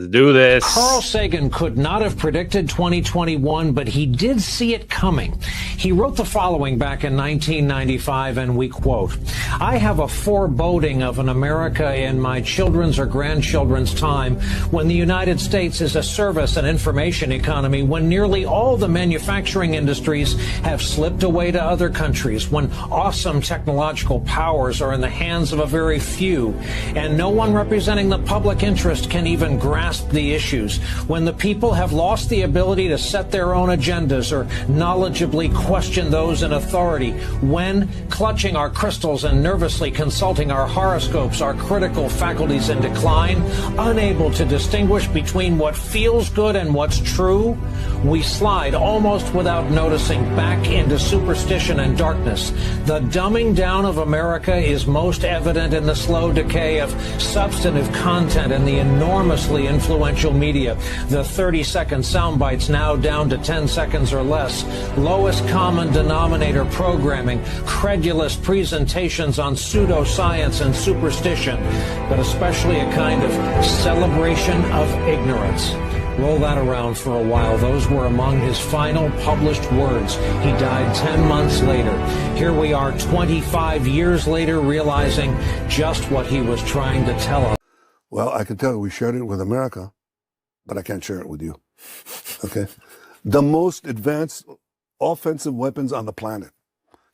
Let's do this. Carl Sagan could not have predicted 2021, but he did see it coming. He wrote the following back in 1995, and we quote, "I have a foreboding of an America in my children's or grandchildren's time when the United States is a service and information economy, when nearly all the manufacturing industries have slipped away to other countries, when awesome technological powers are in the hands of a very few, and no one representing the public interest can even grasp the issues, when the people have lost the ability to set their own agendas or knowledgeably question those in authority, when, clutching our crystals and nervously consulting our horoscopes, our critical faculties in decline, unable to distinguish between what feels good and what's true, we slide almost without noticing back into superstition and darkness. The dumbing down of America is most evident in the slow decay of substantive content and the enormously influential media. The 30-second sound bites now down to 10 seconds or less. Lowest common denominator programming, credulous presentations on pseudoscience and superstition, but especially a kind of celebration of ignorance." Roll that around for a while. Those were among his final published words. He died 10 months later. Here we are 25 years later, realizing just what he was trying to tell us. Well, I can tell you we shared it with America, but I can't share it with you. Okay? The most advanced offensive weapons on the planet,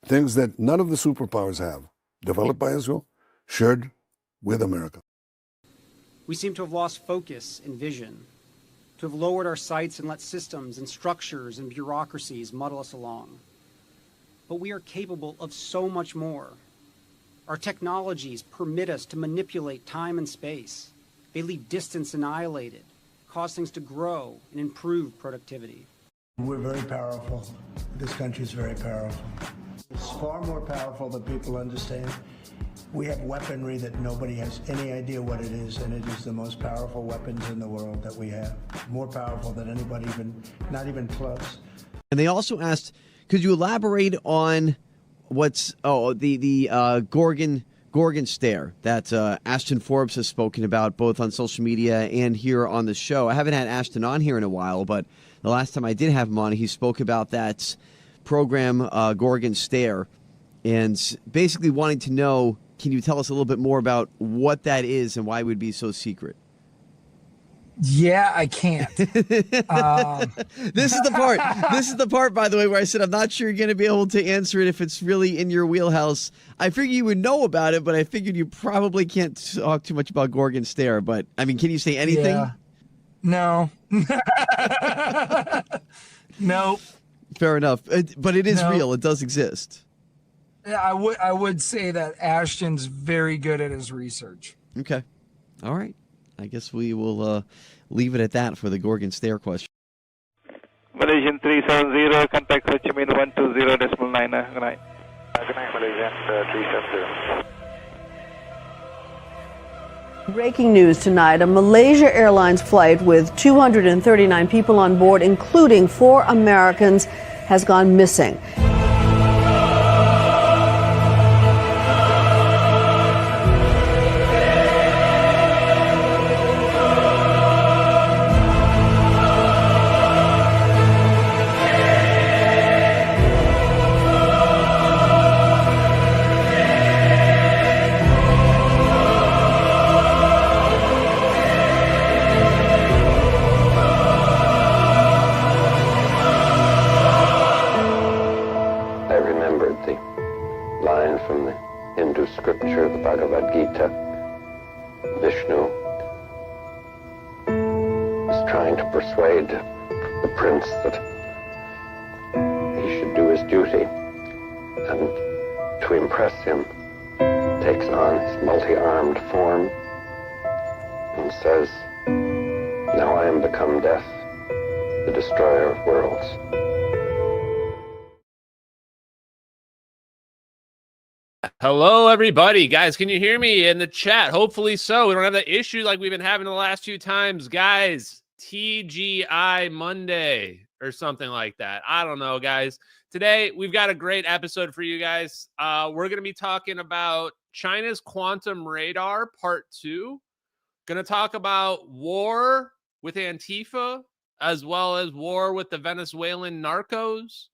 things that none of the superpowers have, developed by Israel, shared with America. We seem to have lost focus and vision, to have lowered our sights and let systems and structures and bureaucracies muddle us along. But we are capable of so much more. Our technologies permit us to manipulate time and space. They leave distance annihilated, cause things to grow and improve productivity. We're very powerful. This country is very powerful. It's far more powerful than people understand. We have weaponry that nobody has any idea what it is, and it is the most powerful weapons in the world that we have. More powerful than anybody, not even close. And they also asked, could you elaborate on what's the Gorgon stare that Ashton Forbes has spoken about both on social media and here on the show? I haven't had Ashton on here in a while, but the last time I did have him on, he spoke about that program, Gorgon stare, and basically wanting to know, can you tell us a little bit more about what that is and why it would be so secret? Yeah, I can't. This is the part. This is the part, by the way, where I said I'm not sure you're going to be able to answer it if it's really in your wheelhouse. I figured you would know about it, but I figured you probably can't talk too much about Gorgon stare. But I mean, can you say anything? Yeah. No. Nope. Fair enough, but it is real. It does exist. I would say that Ashton's very good at his research. Okay. All right. I guess we will leave it at that for the Gorgon stare question. Malaysian 370, contact Ho Chi Minh 120.9. Good night. Good night, Malaysian 370. Breaking news tonight, a Malaysia Airlines flight with 239 people on board, including 4 Americans, has gone missing. Scripture, the Bhagavad Gita, Vishnu is trying to persuade the prince that he should do his duty, and to impress him takes on his multi-armed form and says, "Now I am become death, the destroyer of worlds." Hello, everybody. Guys, can you hear me in the chat? Hopefully so. We don't have that issue like we've been having the last few times. Guys, TGI Monday or something like that. I don't know, guys. Today, we've got a great episode for you guys. We're going to be talking about China's quantum radar, part 2. Going to talk about war with Antifa, as well as war with the Venezuelan narcos.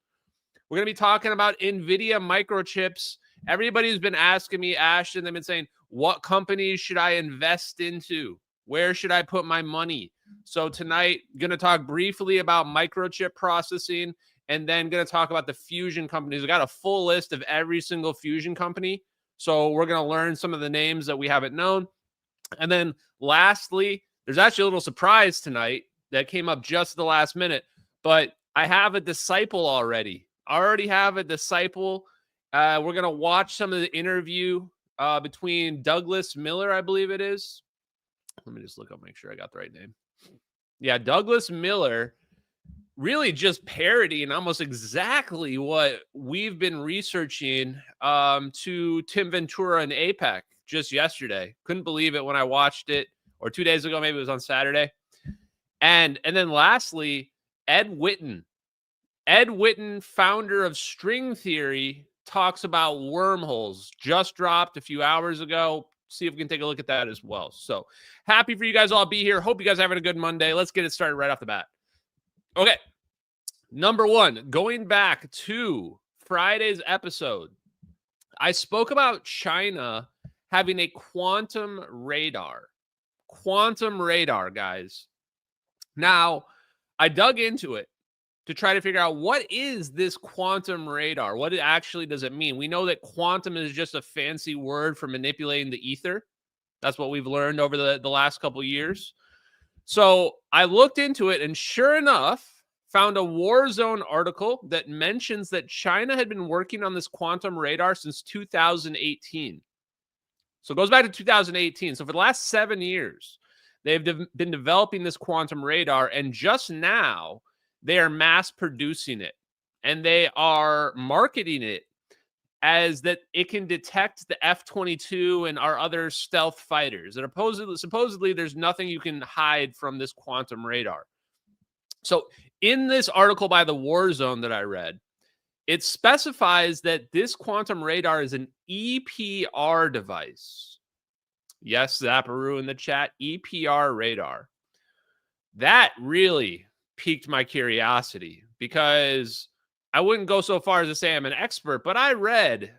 We're going to be talking about Nvidia microchips. Everybody's been asking me, Ashton, they've been saying, what companies should I invest into? Where should I put my money? So tonight, going to talk briefly about microchip processing, and then going to talk about the fusion companies. I got a full list of every single fusion company. So we're going to learn some of the names that we haven't known. And then lastly, there's actually a little surprise tonight that came up just at the last minute, but I have a disciple already. I already have a disciple. We're going to watch some of the interview between Douglas Miller, I believe it is. Let me just look up, make sure I got the right name. Yeah, Douglas Miller, really just parodying almost exactly what we've been researching to Tim Ventura and APEC just yesterday. Couldn't believe it when I watched it, or 2 days ago, maybe it was on Saturday. And then lastly, Ed Witten. Ed Witten, founder of string theory, talks about wormholes. Just dropped a few hours ago. See if we can take a look at that as well. So happy for you guys all to be here. Hope you guys are having a good Monday. Let's get it started right off the bat. Okay. Number one, going back to Friday's episode, I spoke about China having a quantum radar. Quantum radar, guys. Now, I dug into it to try to figure out what is this quantum radar? What actually does it mean? We know that quantum is just a fancy word for manipulating the ether. That's what we've learned over the last couple of years. So I looked into it, and sure enough, found a Warzone article that mentions that China had been working on this quantum radar since 2018. So it goes back to 2018. So for the last 7 years, they've been developing this quantum radar, and just now they are mass producing it, and they are marketing it as that it can detect the F-22 and our other stealth fighters. And supposedly there's nothing you can hide from this quantum radar. So in this article by the Warzone that I read, it specifies that this quantum radar is an EPR device. Yes, Zapparoo in the chat, EPR radar. That really piqued my curiosity, because I wouldn't go so far as to say I'm an expert, but I read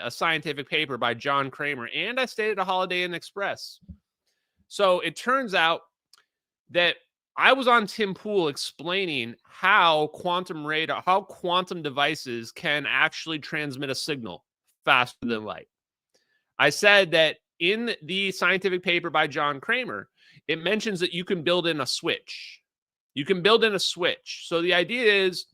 a scientific paper by John Kramer, and I stayed at a Holiday Inn Express. So it turns out that I was on Tim Pool explaining how quantum radar, how quantum devices can actually transmit a signal faster than light. I said that in the scientific paper by John Kramer, it mentions that you can build in a switch. You can build in a switch. So the idea is,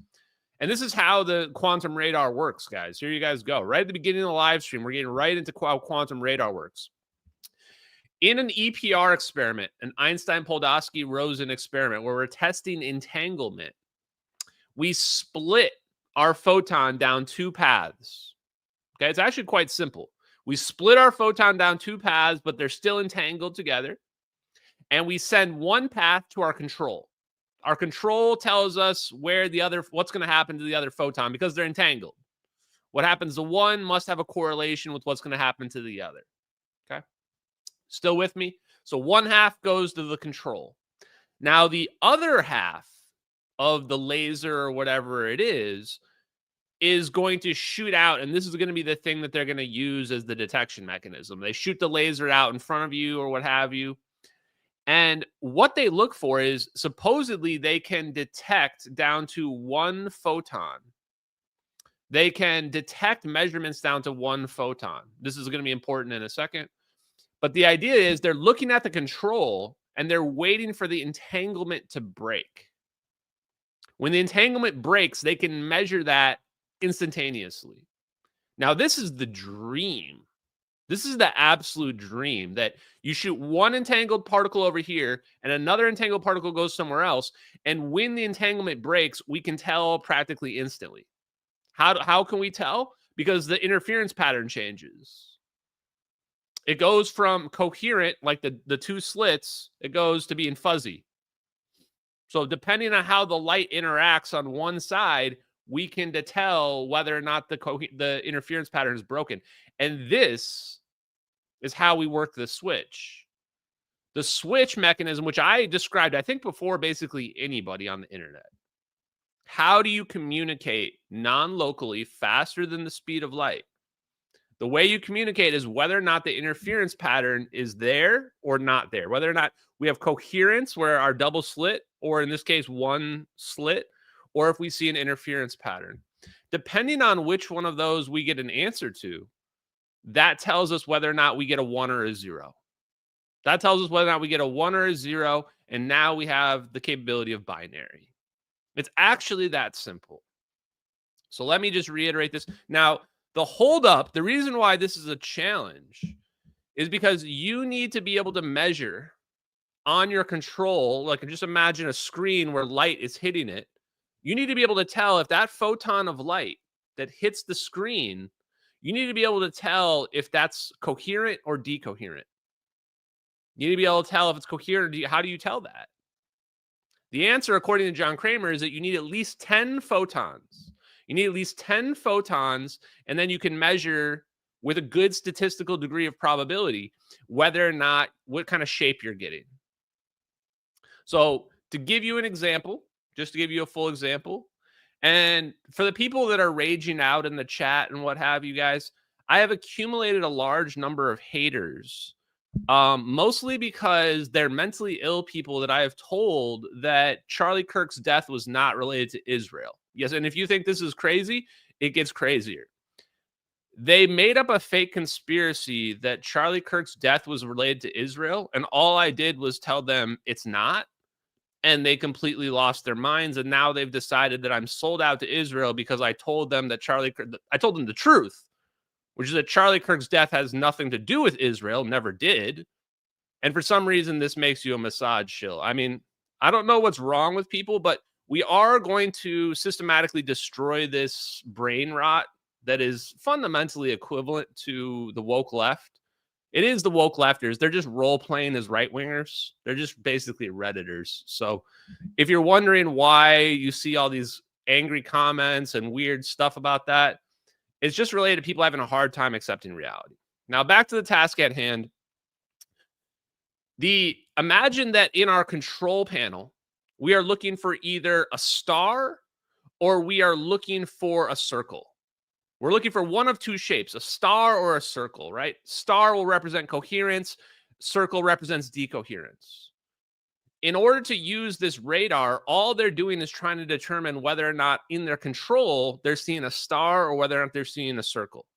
and this is how the quantum radar works, guys. Here you guys go. Right at the beginning of the live stream, we're getting right into how quantum radar works. In an EPR experiment, an Einstein-Poldosky-Rosen experiment, where we're testing entanglement, we split our photon down two paths. Okay, it's actually quite simple. We split our photon down two paths, but they're still entangled together. And we send one path to our control. Our control tells us what's going to happen to the other photon, because they're entangled. What happens to one must have a correlation with what's going to happen to the other. Okay. Still with me? So one half goes to the control. Now the other half of the laser or whatever it is going to shoot out, and this is going to be the thing that they're going to use as the detection mechanism. They shoot the laser out in front of you or what have you. And what they look for is, supposedly they can detect down to one photon. They can detect measurements down to one photon. This is going to be important in a second. But the idea is they're looking at the control and they're waiting for the entanglement to break. When the entanglement breaks, they can measure that instantaneously. Now, this is the dream. This is the absolute dream, that you shoot one entangled particle over here and another entangled particle goes somewhere else. And when the entanglement breaks, we can tell practically instantly. How can we tell? Because the interference pattern changes. It goes from coherent, like the two slits, it goes to being fuzzy. So depending on how the light interacts on one side, we can tell whether or not the interference pattern is broken. And this is how we work the switch. The switch mechanism, which I described, I think, before basically anybody on the internet. How do you communicate non-locally faster than the speed of light? The way you communicate is whether or not the interference pattern is there or not there, whether or not we have coherence where our double slit, or in this case, one slit, or if we see an interference pattern. Depending on which one of those we get an answer to, that tells us whether or not we get a 1 or a 0. That tells us whether or not we get a 1 or a 0, and now we have the capability of binary. It's actually that simple. So let me just reiterate this. Now, the holdup, the reason why this is a challenge is because you need to be able to measure on your control, like just imagine a screen where light is hitting it. You need to be able to tell if that photon of light that hits the screen, you need to be able to tell if that's coherent or decoherent. You need to be able to tell if it's coherent. How do you tell that? The answer, according to John Kramer, is that you need at least 10 photons. You need at least 10 photons, and then you can measure with a good statistical degree of probability whether or not what kind of shape you're getting. So to give you an example, just to give you a full example, and for the people that are raging out in the chat and what have you guys, I have accumulated a large number of haters, mostly because they're mentally ill people that I have told that Charlie Kirk's death was not related to Israel. Yes, and if you think this is crazy, it gets crazier. They made up a fake conspiracy that Charlie Kirk's death was related to Israel, and all I did was tell them it's not, and they completely lost their minds, and now they've decided that I'm sold out to Israel because I told them that I told them the truth, which is that Charlie Kirk's death has nothing to do with Israel, never did. And for some reason, this makes you a Mossad shill. I mean, I don't know what's wrong with people, but we are going to systematically destroy this brain rot that is fundamentally equivalent to the woke left. It is the woke lefters. They're just role-playing as right-wingers. They're just basically Redditors. So if you're wondering why you see all these angry comments and weird stuff about that, it's just related to people having a hard time accepting reality. Now, back to the task at hand. Imagine that in our control panel, we are looking for either a star or we are looking for a circle. We're looking for one of two shapes, a star or a circle, right? Star will represent coherence. Circle represents decoherence. In order to use this radar, all they're doing is trying to determine whether or not in their control they're seeing a star or whether or not they're seeing a circle.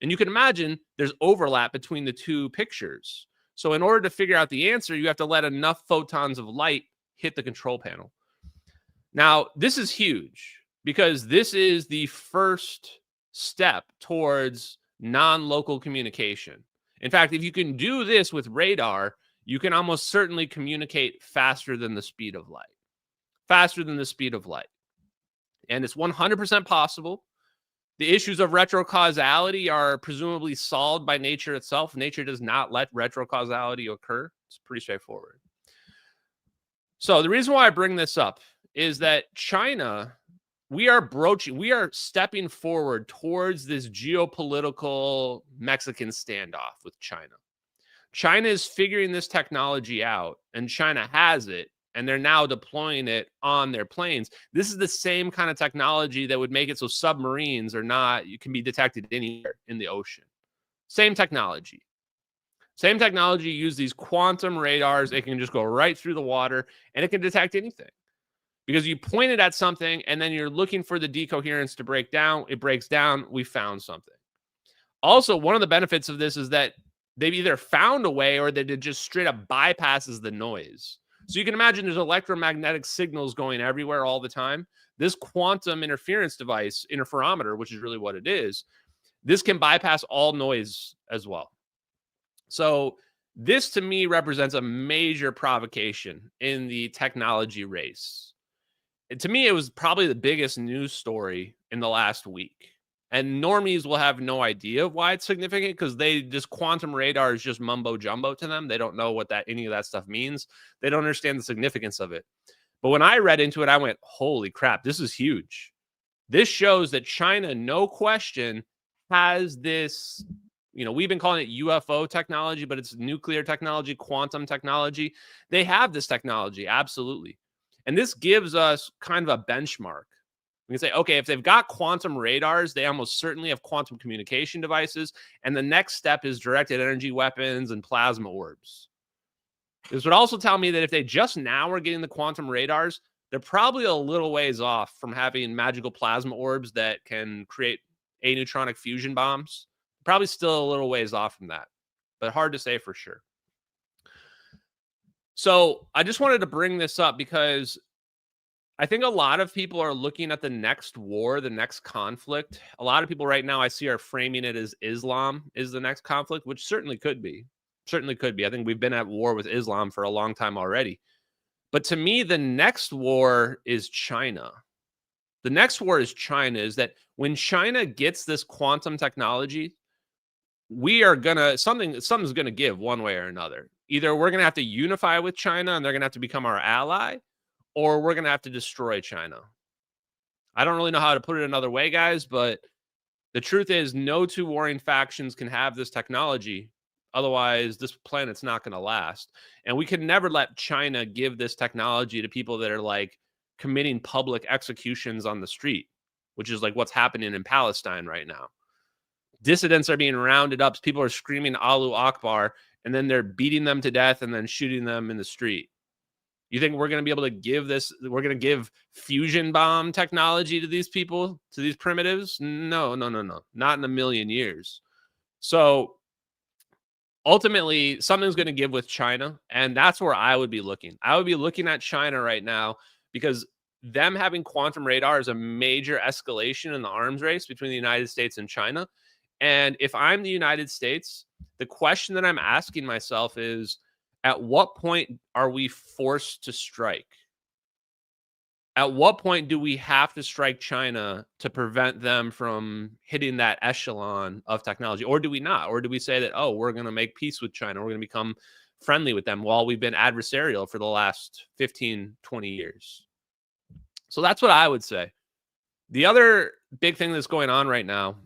And you can imagine there's overlap between the two pictures. So in order to figure out the answer, you have to let enough photons of light hit the control panel. Now, this is huge because this is the first step towards non-local communication. In fact, if you can do this with radar, you can almost certainly communicate faster than the speed of light. Faster than the speed of light. And it's 100% possible. The issues of retrocausality are presumably solved by nature itself. Nature does not let retrocausality occur. It's pretty straightforward. So the reason why I bring this up is that China, we are stepping forward towards this geopolitical Mexican standoff with China. China is figuring this technology out, and China has it, and they're now deploying it on their planes. This is the same kind of technology that would make it so submarines you can be detected anywhere in the ocean. Same technology. Same technology, use these quantum radars. It can just go right through the water, and it can detect anything. Because you point it at something, and then you're looking for the decoherence to break down. It breaks down. We found something. Also, one of the benefits of this is that they've either found a way or that it just straight up bypasses the noise. So you can imagine there's electromagnetic signals going everywhere all the time. This quantum interference device, interferometer, which is really what it is, this can bypass all noise as well. So this, to me, represents a major provocation in the technology race. And to me, it was probably the biggest news story in the last week. And normies will have no idea why it's significant because quantum radar is just mumbo jumbo to them. They don't know what any of that stuff means. They don't understand the significance of it. But when I read into it, I went, holy crap, this is huge. This shows that China, no question, has this we've been calling it UFO technology, but it's nuclear technology, quantum technology. They have this technology, absolutely. And this gives us kind of a benchmark. We can say, okay, if they've got quantum radars, they almost certainly have quantum communication devices. And the next step is directed energy weapons and plasma orbs. This would also tell me that if they just now are getting the quantum radars, they're probably a little ways off from having magical plasma orbs that can create aneutronic fusion bombs. Probably still a little ways off from that, but hard to say for sure. So I just wanted to bring this up because I think a lot of people are looking at the next war, the next conflict. A lot of people right now I see are framing it as Islam is the next conflict, which certainly could be. Certainly could be. I think we've been at war with Islam for a long time already. But to me, the next war is China. The next war is China, is that when China gets this quantum technology, we are something's gonna give one way or another. Either we're gonna have to unify with China and they're gonna have to become our ally, or we're gonna have to destroy China. I don't really know how to put it another way, guys, but the truth is no two warring factions can have this technology. Otherwise, this planet's not gonna last. And we can never let China give this technology to people that are like committing public executions on the street, which is like what's happening in Palestine right now. Dissidents are being rounded up. People are screaming Allahu Akbar, and then they're beating them to death and then shooting them in the street. You think we're going to be able to give this? We're going to give fusion bomb technology to these people, to these primitives? No. Not in a million years. So ultimately, something's going to give with China, and that's where I would be looking. I would be looking at China right now because them having quantum radar is a major escalation in the arms race between the United States and China. And if I'm the United States, the question that I'm asking myself is, at what point are we forced to strike? At what point do we have to strike China to prevent them from hitting that echelon of technology? Or do we not? Or do we say that, oh, we're going to make peace with China. We're going to become friendly with them while we've been adversarial for the last 15, 20 years? So that's what I would say. The other big thing that's going on right now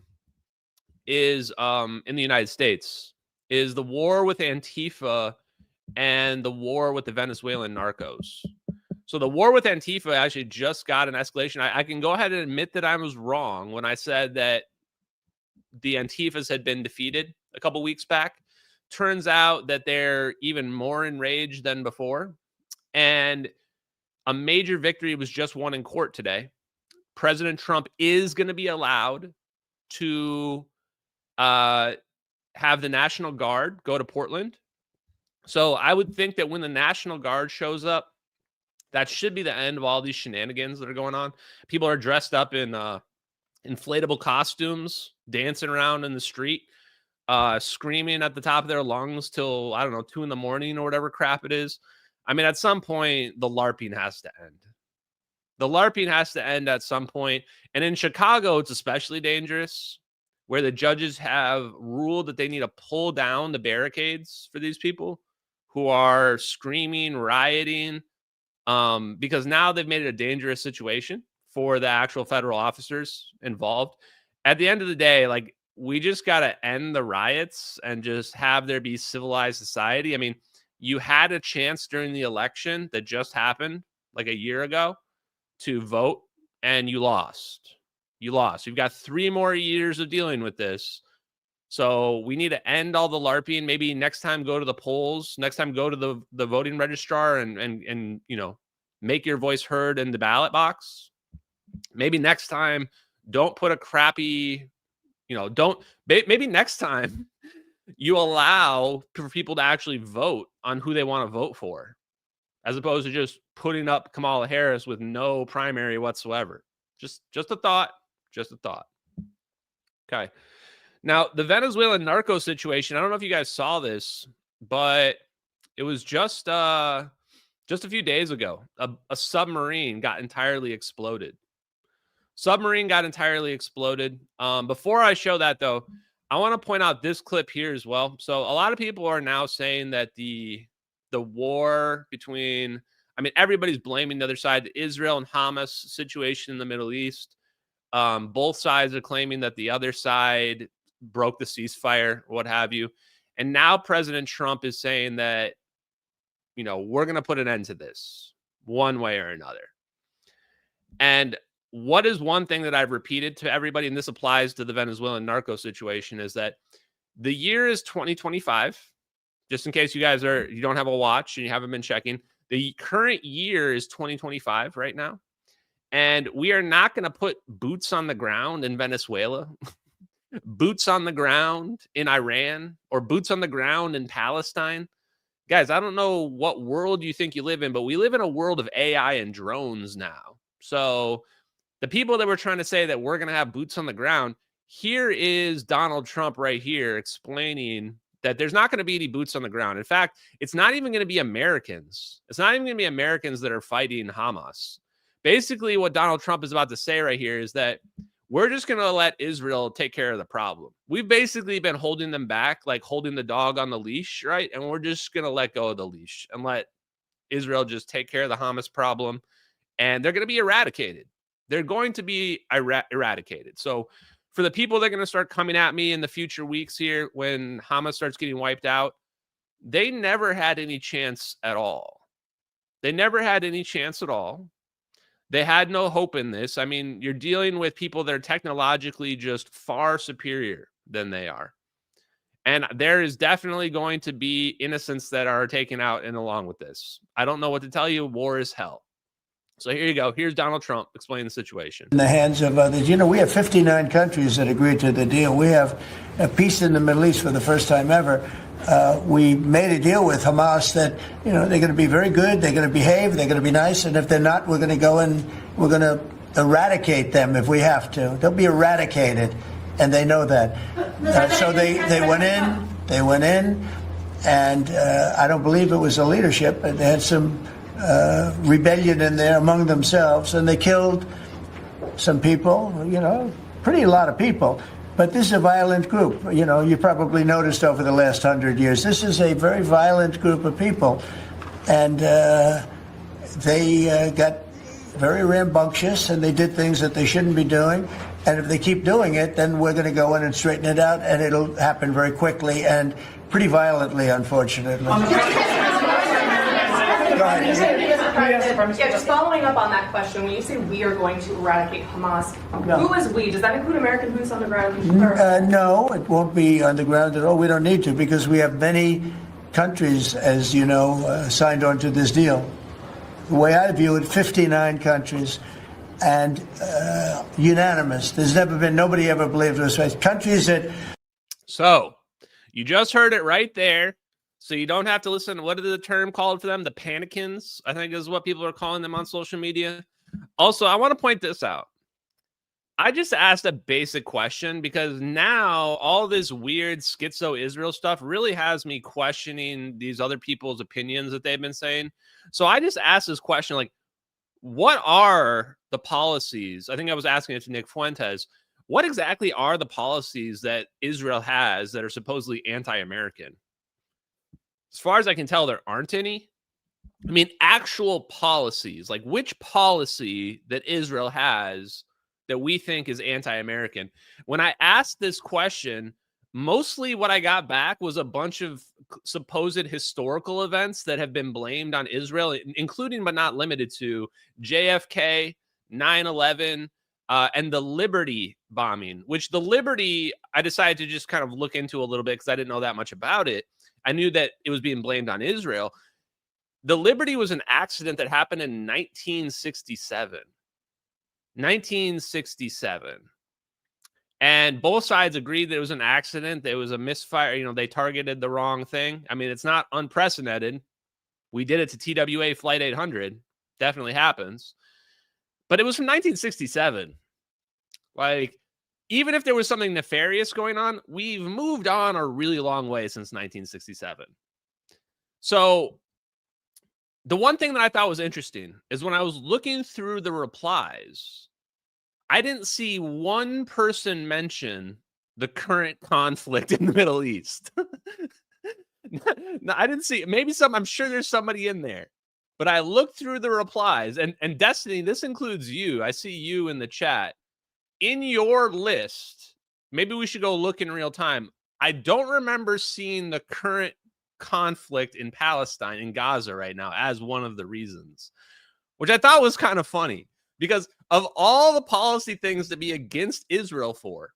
is in the United States is the war with Antifa and the war with the Venezuelan narcos. So the war with Antifa actually just got an escalation. I can go ahead and admit that I was wrong when I said that the Antifas had been defeated a couple weeks back. Turns out that they're even more enraged than before. And a major victory was just won in court today. President Trump is going to be allowed to have the National Guard go to Portland. So I would think that when the National Guard shows up, that should be the end of all these shenanigans that are going on. People are dressed up in inflatable costumes, dancing around in the street, screaming at the top of their lungs till, 2 in the morning or whatever crap it is. I mean, at some point, the LARPing has to end. The LARPing has to end at some point. And in Chicago, it's especially dangerous, where the judges have ruled that they need to pull down the barricades for these people who are screaming, rioting, because now they've made it a dangerous situation for the actual federal officers involved. At the end of the day, like, we just got to end the riots and just have there be civilized society. I mean, you had a chance during the election that just happened like a year ago to vote, and you lost. You lost. You've got 3 more years of dealing with this. So we need to end all the LARPing. Maybe next time go to the polls. Next time go to the voting registrar and make your voice heard in the ballot box. Maybe next time don't put a crappy, maybe next time you allow for people to actually vote on who they want to vote for, as opposed to just putting up Kamala Harris with no primary whatsoever. Just a thought. Just a thought. Okay. Now, the Venezuela narco situation, I don't know if you guys saw this, but it was just a few days ago. A submarine got entirely exploded. Before I show that, though, I want to point out this clip here as well. So a lot of people are now saying that the war between, everybody's blaming the other side, the Israel and Hamas situation in the Middle East. Both sides are claiming that the other side broke the ceasefire, what have you. And now President Trump is saying that, we're going to put an end to this one way or another. And what is one thing that I've repeated to everybody, and this applies to the Venezuelan narco situation, is that the year is 2025. Just in case you don't have a watch and you haven't been checking, the current year is 2025 right now. And we are not going to put boots on the ground in Venezuela, boots on the ground in Iran, or boots on the ground in Palestine. Guys, I don't know what world you think you live in, but we live in a world of AI and drones now. So the people that were trying to say that we're going to have boots on the ground, here is Donald Trump right here explaining that there's not going to be any boots on the ground. In fact, it's not even going to be Americans. It's not even going to be Americans that are fighting Hamas. Basically, what Donald Trump is about to say right here is that we're just going to let Israel take care of the problem. We've basically been holding them back, like holding the dog on the leash, right? And we're just going to let go of the leash and let Israel just take care of the Hamas problem. And they're going to be eradicated. They're going to be eradicated. So for the people that are going to start coming at me in the future weeks here when Hamas starts getting wiped out, they never had any chance at all. They never had any chance at all. They had no hope in this. I mean, you're dealing with people that are technologically just far superior than they are. And there is definitely going to be innocents that are taken out and along with this. I don't know what to tell you. War is hell. So here you go. Here's Donald Trump explaining the situation. In the hands of others. We have 59 countries that agreed to the deal. We have a peace in the Middle East for the first time ever. We made a deal with Hamas that, they're going to be very good, they're going to behave, they're going to be nice, and if they're not, we're going to go and we're going to eradicate them if we have to. They'll be eradicated, and they know that. So they went in, and I don't believe it was the leadership, but they had some rebellion in there among themselves, and they killed some people, a lot of people. But this is a violent group. You probably noticed over the last 100 years, this is a very violent group of people. And they got very rambunctious, and they did things that they shouldn't be doing. And if they keep doing it, then we're going to go in and straighten it out, and it'll happen very quickly and pretty violently, unfortunately. Yeah, just following up on that question, when you say we are going to eradicate Hamas, who is we? Does that include American boots on the ground? No, it won't be on the ground at all. We don't need to, because we have many countries, as you know, signed on to this deal. The way I view it, 59 countries, and unanimous. There's never been, nobody ever believed this. Countries that... So, you just heard it right there. So you don't have to listen. What is the term called for them? The panicans, I think is what people are calling them on social media. Also, I want to point this out. I just asked a basic question because now all this weird schizo Israel stuff really has me questioning these other people's opinions that they've been saying. So I just asked this question, like, what are the policies? I think I was asking it to Nick Fuentes. What exactly are the policies that Israel has that are supposedly anti-American? As far as I can tell, there aren't any. I mean, actual policies, like which policy that Israel has that we think is anti-American. When I asked this question, mostly what I got back was a bunch of supposed historical events that have been blamed on Israel, including but not limited to JFK, 9/11, and the Liberty bombing, which the Liberty, I decided to just kind of look into a little bit because I didn't know that much about it. I knew that it was being blamed on Israel. The Liberty was an accident that happened in 1967. 1967. And both sides agreed that it was an accident. There was a misfire. They targeted the wrong thing. I mean, it's not unprecedented. We did it to TWA Flight 800. Definitely happens. But it was from 1967. Like, even if there was something nefarious going on, we've moved on a really long way since 1967. So the one thing that I thought was interesting is when I was looking through the replies, I didn't see one person mention the current conflict in the Middle East. No, I didn't see, maybe I'm sure there's somebody in there, but I looked through the replies and Destiny, this includes you. I see you in the chat. In your list, maybe we should go look in real time. I don't remember seeing the current conflict in Palestine, in Gaza right now, as one of the reasons, which I thought was kind of funny, because of all the policy things to be against Israel for,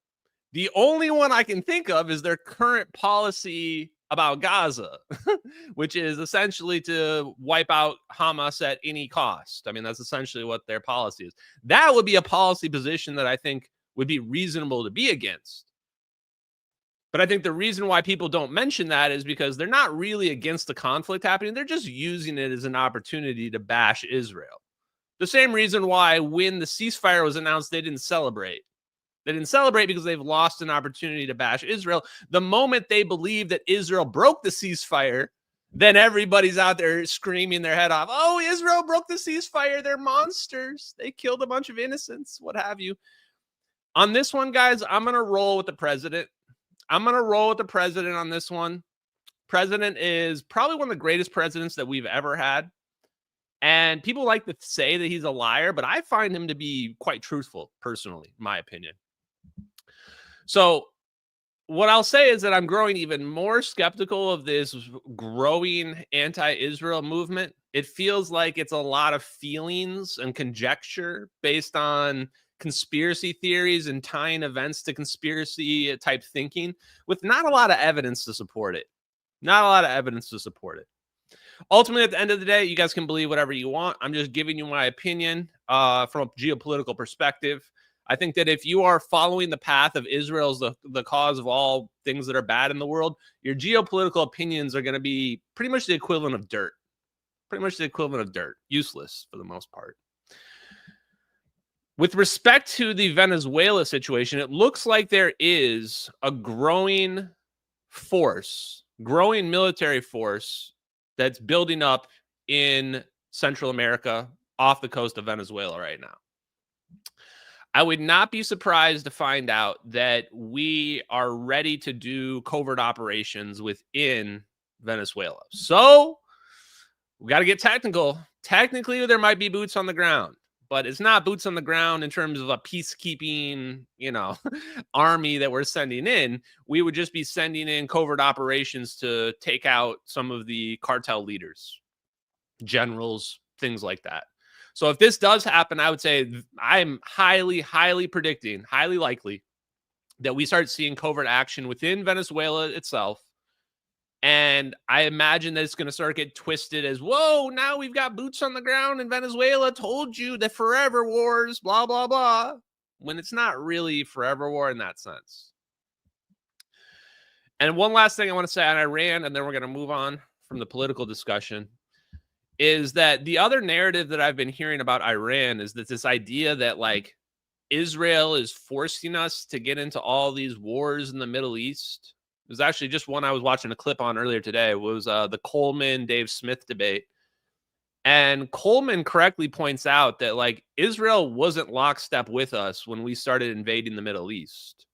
the only one I can think of is their current policy about Gaza, which is essentially to wipe out Hamas at any cost. I mean, that's essentially what their policy is. That would be a policy position that I think would be reasonable to be against. But I think the reason why people don't mention that is because they're not really against the conflict happening. They're just using it as an opportunity to bash Israel. The same reason why when the ceasefire was announced, they didn't celebrate. They didn't celebrate because they've lost an opportunity to bash Israel. The moment they believe that Israel broke the ceasefire, then everybody's out there screaming their head off. Oh, Israel broke the ceasefire. They're monsters. They killed a bunch of innocents, what have you. On this one, guys, I'm going to roll with the president. I'm going to roll with the president on this one. President is probably one of the greatest presidents that we've ever had. And people like to say that he's a liar, but I find him to be quite truthful, personally, in my opinion. So what I'll say is that I'm growing even more skeptical of this growing anti-Israel movement. It feels like it's a lot of feelings and conjecture based on conspiracy theories and tying events to conspiracy type thinking with not a lot of evidence to support it. Not a lot of evidence to support it. Ultimately, at the end of the day, you guys can believe whatever you want. I'm just giving you my opinion from a geopolitical perspective. I think that if you are following the path of Israel's the cause of all things that are bad in the world, your geopolitical opinions are going to be pretty much the equivalent of dirt. Pretty much the equivalent of dirt. Useless for the most part. With respect to the Venezuela situation, it looks like there is a growing force, growing military force that's building up in Central America off the coast of Venezuela right now. I would not be surprised to find out that we are ready to do covert operations within Venezuela. So we got to get technical. Technically, there might be boots on the ground, but it's not boots on the ground in terms of a peacekeeping, army that we're sending in. We would just be sending in covert operations to take out some of the cartel leaders, generals, things like that. So if this does happen, I would say I'm highly predicting, highly likely that we start seeing covert action within Venezuela itself. And I imagine that it's going to start to get twisted as, whoa, now we've got boots on the ground in Venezuela. Told you the forever wars, blah, blah, blah. When it's not really forever war in that sense. And one last thing I want to say on Iran, and then we're going to move on from the political discussion, is that the other narrative that I've been hearing about Iran is that this idea that like Israel is forcing us to get into all these wars in the Middle East. It was actually just one I was watching a clip on earlier today. It was the Coleman Dave Smith debate. And Coleman correctly points out that like Israel wasn't lockstep with us when we started invading the Middle East.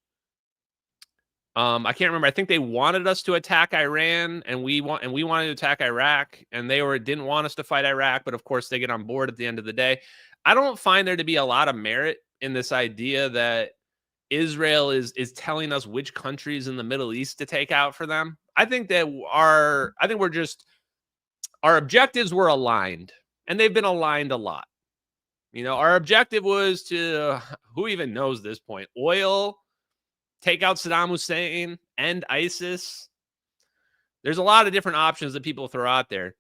I can't remember. I think they wanted us to attack Iran, and we wanted to attack Iraq, and they didn't want us to fight Iraq, but of course they get on board at the end of the day. I don't find there to be a lot of merit in this idea that Israel is telling us which countries in the Middle East to take out for them. I think that our objectives were aligned, and they've been aligned a lot. Our objective was to, who even knows this point, oil, take out Saddam Hussein, end ISIS. There's a lot of different options that people throw out there.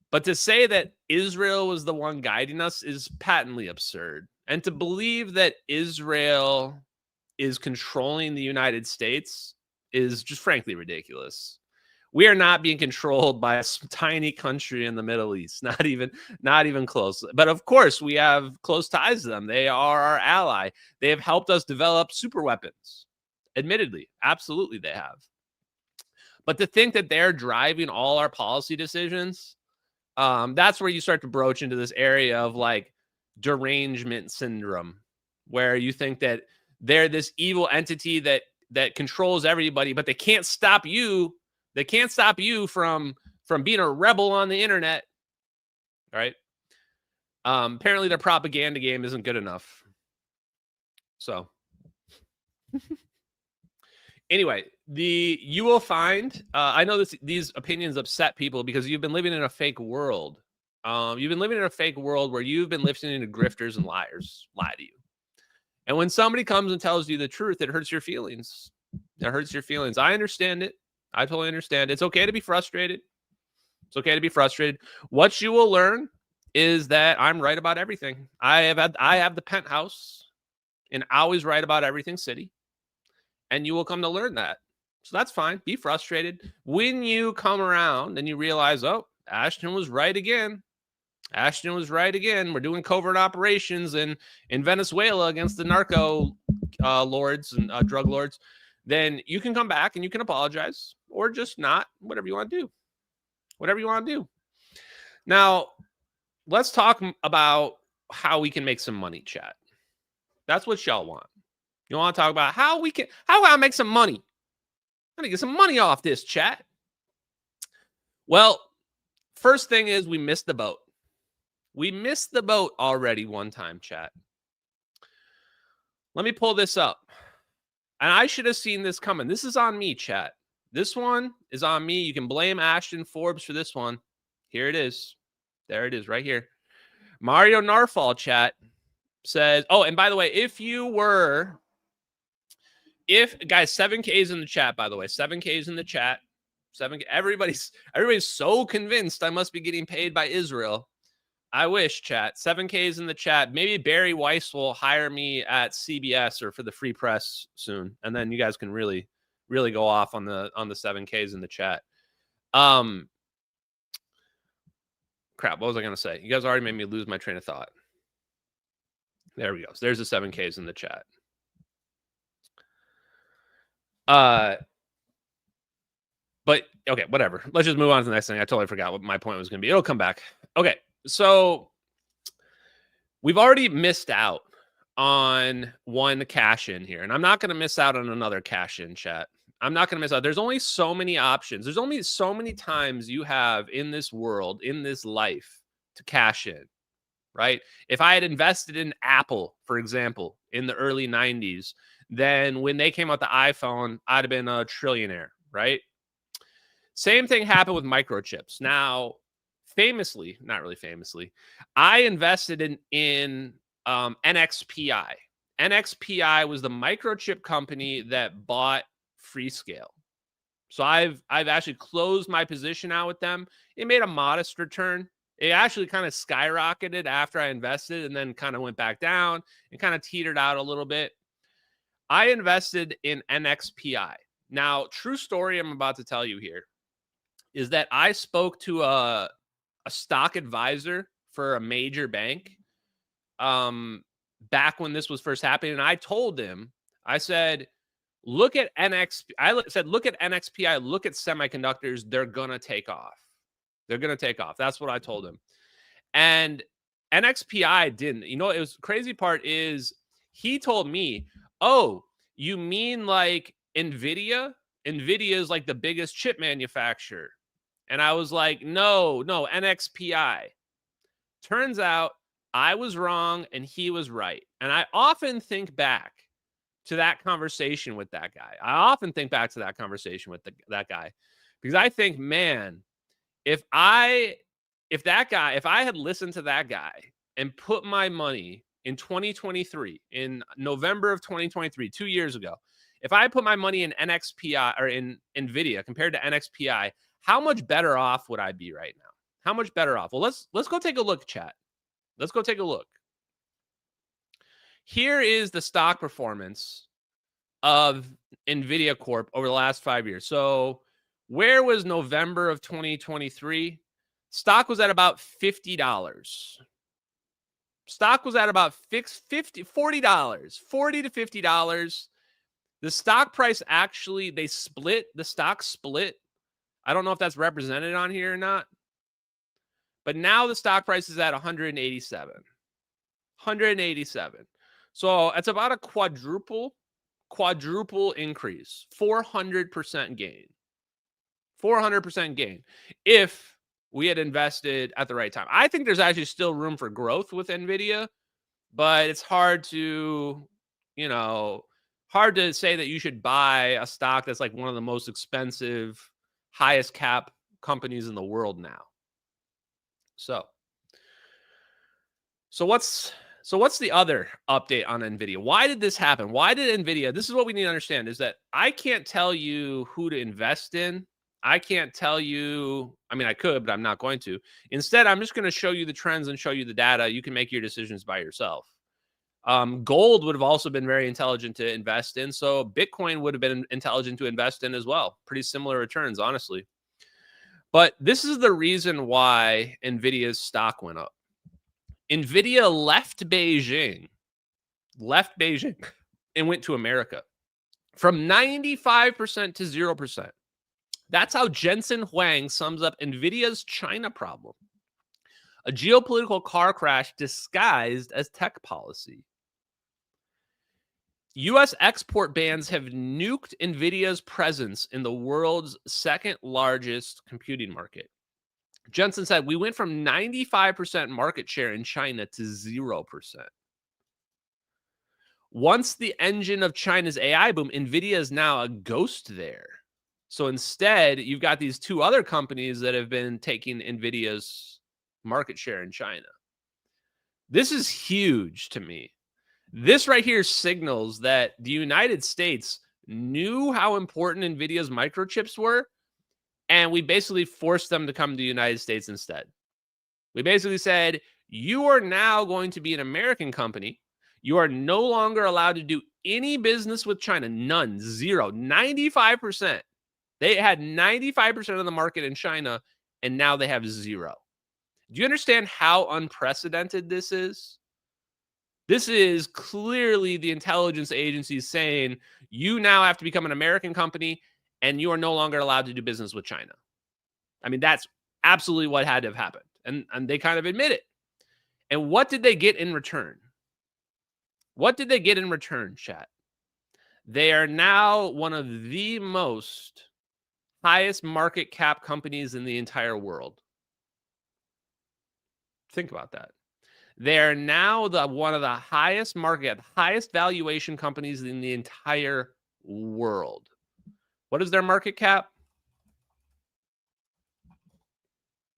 But to say that Israel was the one guiding us is patently absurd. And to believe that Israel is controlling the United States is just frankly ridiculous. We are not being controlled by a tiny country in the Middle East, not even close. But of course, we have close ties to them. They are our ally. They have helped us develop super weapons. Admittedly, absolutely they have. But to think that they're driving all our policy decisions, that's where you start to broach into this area of like derangement syndrome, where you think that they're this evil entity that controls everybody, but they can't stop you. They can't stop you from being a rebel on the internet. All right. Apparently their propaganda game isn't good enough. So Anyway, you will find, I know these opinions upset people because you've been living in a fake world. You've been living in a fake world where you've been listening to grifters and liars lie to you. And when somebody comes and tells you the truth, it hurts your feelings. It hurts your feelings. I understand it. I totally understand. It's okay to be frustrated. It's okay to be frustrated. What you will learn is that I'm right about everything. I have the penthouse and always right about everything city. And you will come to learn that. So that's fine. Be frustrated. When you come around and you realize, oh, Ashton was right again. Ashton was right again. We're doing covert operations in Venezuela against the narco lords and drug lords. Then you can come back and you can apologize or just not. Whatever you want to do. Whatever you want to do. Now, let's talk about how we can make some money, chat. That's what y'all want. You want to talk about how I make some money. I'm going to get some money off this, chat. Well, first thing is we missed the boat. We missed the boat already one time, chat. Let me pull this up. And I should have seen this coming. This is on me, chat. This one is on me. You can blame Ashton Forbes for this one. Here it is. There it is right here. Mario Narfall, chat, says, oh, and by the way, guys, 7Ks in the chat, by the way, 7Ks in the chat. Everybody's so convinced I must be getting paid by Israel. I wish, chat. 7Ks in the chat. Maybe Barry Weiss will hire me at CBS or for the Free Press soon, and then you guys can really go off on the 7Ks in the chat. Crap, what was I going to say? You guys already made me lose my train of thought. There we go. So there's the 7Ks in the chat. But okay, whatever. Let's just move on to the next thing. I totally forgot what my point was going to be. It'll come back. Okay, so we've already missed out on one cash in here, and I'm not going to miss out on another cash in, chat. I'm not going to miss out. There's only so many options. There's only so many times you have in this world, in this life, to cash in, right? If I had invested in Apple, for example, in the early 90s, then when they came out the iPhone, I'd have been a trillionaire, right? Same thing happened with microchips. Now, famously, not really famously, I invested in NXPI. NXPI was the microchip company that bought Freescale. So I've actually closed my position out with them. It made a modest return. It actually kind of skyrocketed after I invested and then kind of went back down and kind of teetered out a little bit. I invested in NXPI. Now, true story I'm about to tell you here is that I spoke to a stock advisor for a major bank back when this was first happening. And I told him, I said, look at NXPI, look at semiconductors. They're going to take off. They're going to take off. That's what I told him. And NXPI didn't. You know, it was crazy part is he told me, oh, you mean like Nvidia? Nvidia is like the biggest chip manufacturer. And I was like, no, NXPI. Turns out I was wrong and he was right. And I often think back to that conversation with that guy. That guy because I think, man, if I had listened to that guy and put my money in 2023, in November of 2023, 2 years ago, if I put my money in NXPI or in Nvidia compared to NXPI, how much better off would I be right now? How much better off? Well, let's go take a look, chat. Let's go take a look. Here is the stock performance of Nvidia Corp over the last 5 years. So where was November of 2023? Stock was at about $50. Stock was at about $40, $40 to $50. The stock price actually, the stock split. I don't know if that's represented on here or not. But now the stock price is at 187. 187. So it's about a quadruple increase. 400% gain. 400% gain. If we had invested at the right time. I think there's actually still room for growth with Nvidia, but it's hard to, hard to say that you should buy a stock that's like one of the most expensive, highest cap companies in the world now. So what's the other update on Nvidia? Why did this happen? Why did Nvidia? This is what we need to understand, is that I can't tell you who to invest in. I can't tell you, I mean, I could, but I'm not going to. Instead, I'm just going to show you the trends and show you the data. You can make your decisions by yourself. Gold would have also been very intelligent to invest in. So Bitcoin would have been intelligent to invest in as well. Pretty similar returns, honestly. But this is the reason why Nvidia's stock went up. Nvidia left Beijing, and went to America from 95% to 0%. That's how Jensen Huang sums up Nvidia's China problem. A geopolitical car crash disguised as tech policy. U.S. export bans have nuked Nvidia's presence in the world's second largest computing market. Jensen said, we went from 95% market share in China to 0%. Once the engine of China's AI boom, Nvidia is now a ghost there. So instead, you've got these two other companies that have been taking Nvidia's market share in China. This is huge to me. This right here signals that the United States knew how important Nvidia's microchips were, and we basically forced them to come to the United States instead. We basically said, you are now going to be an American company. You are no longer allowed to do any business with China. None. Zero. 95%. They had 95% of the market in China, and now they have zero. Do you understand how unprecedented this is? This is clearly the intelligence agencies saying, you now have to become an American company, and you are no longer allowed to do business with China. I mean, that's absolutely what had to have happened. And they kind of admit it. And what did they get in return? What did they get in return, chat? They are now one of the most highest market cap companies in the entire world. Think about that. They are now one of the highest market, highest valuation companies in the entire world. What is their market cap?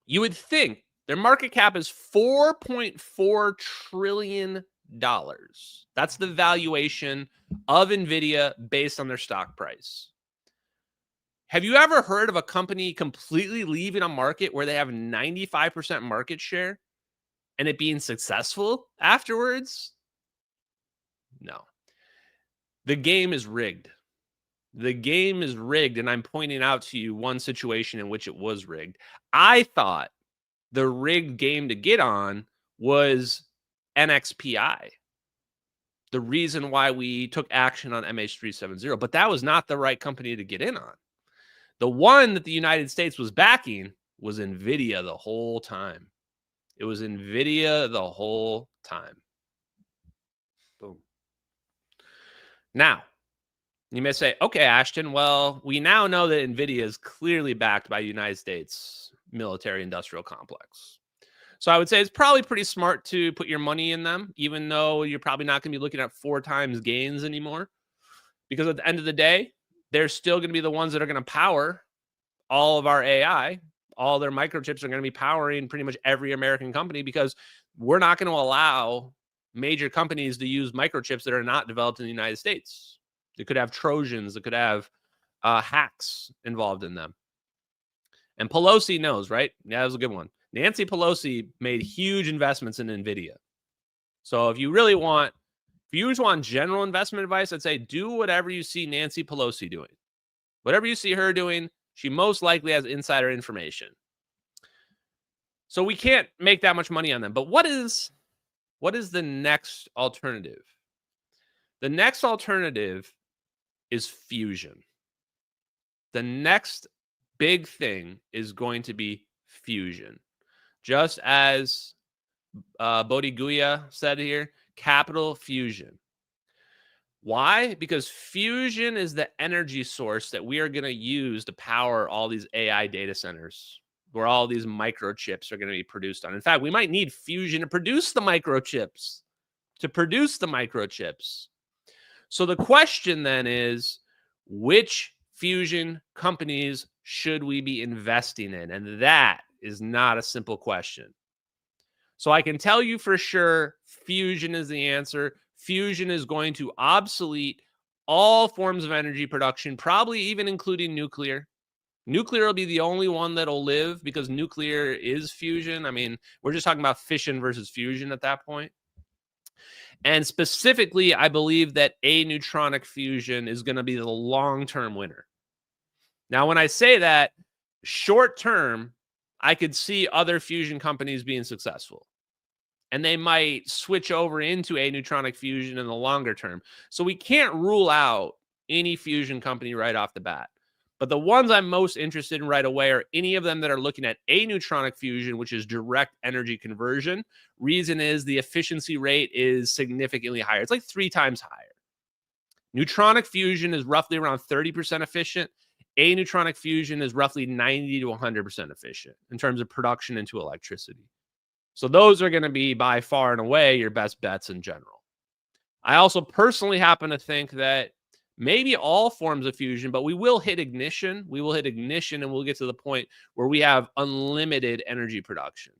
You would think their market cap is $4.4 trillion. That's the valuation of Nvidia based on their stock price. Have you ever heard of a company completely leaving a market where they have 95% market share and it being successful afterwards? No. The game is rigged. The game is rigged, and I'm pointing out to you one situation in which it was rigged. I thought the rigged game to get on was NXPI, the reason why we took action on MH370, but that was not the right company to get in on. The one that the United States was backing was Nvidia the whole time. It was Nvidia the whole time. Boom. Now, you may say, okay, Ashton, well, we now know that Nvidia is clearly backed by the United States military industrial complex. So I would say it's probably pretty smart to put your money in them, even though you're probably not going to be looking at 4 times gains anymore. Because at the end of the day, they're still going to be the ones that are going to power all of our AI. All their microchips are going to be powering pretty much every American company, because we're not going to allow major companies to use microchips that are not developed in the United States. They could have Trojans, that could have hacks involved in them. And Pelosi knows, right? Yeah, that was a good one. Nancy Pelosi made huge investments in Nvidia. So if you really want, if you just want general investment advice, I'd say do whatever you see Nancy Pelosi doing. Whatever you see her doing, she most likely has insider information. So we can't make that much money on them. But what is the next alternative? The next alternative is fusion. The next big thing is going to be fusion. Just as Bodhi Guya said here, capital fusion. Why? Because fusion is the energy source that we are going to use to power all these AI data centers, where all these microchips are going to be produced on. In fact, we might need fusion to produce the microchips. So the question then is, which fusion companies should we be investing in? And that is not a simple question. So I can tell you for sure, fusion is the answer. Fusion is going to obsolete all forms of energy production, probably even including nuclear. Nuclear will be the only one that'll live because nuclear is fusion. I mean, we're just talking about fission versus fusion at that point. And specifically, I believe that aneutronic fusion is going to be the long-term winner. Now, when I say that, short term, I could see other fusion companies being successful. And they might switch over into aneutronic fusion in the longer term. So we can't rule out any fusion company right off the bat. But the ones I'm most interested in right away are any of them that are looking at aneutronic fusion, which is direct energy conversion. Reason is the efficiency rate is significantly higher. It's like 3 times higher. Neutronic fusion is roughly around 30% efficient. Aneutronic fusion is roughly 90 to 100% efficient in terms of production into electricity. So those are going to be by far and away your best bets in general. I also personally happen to think that maybe all forms of fusion, but we will hit ignition. We will hit ignition and we'll get to the point where we have unlimited energy production.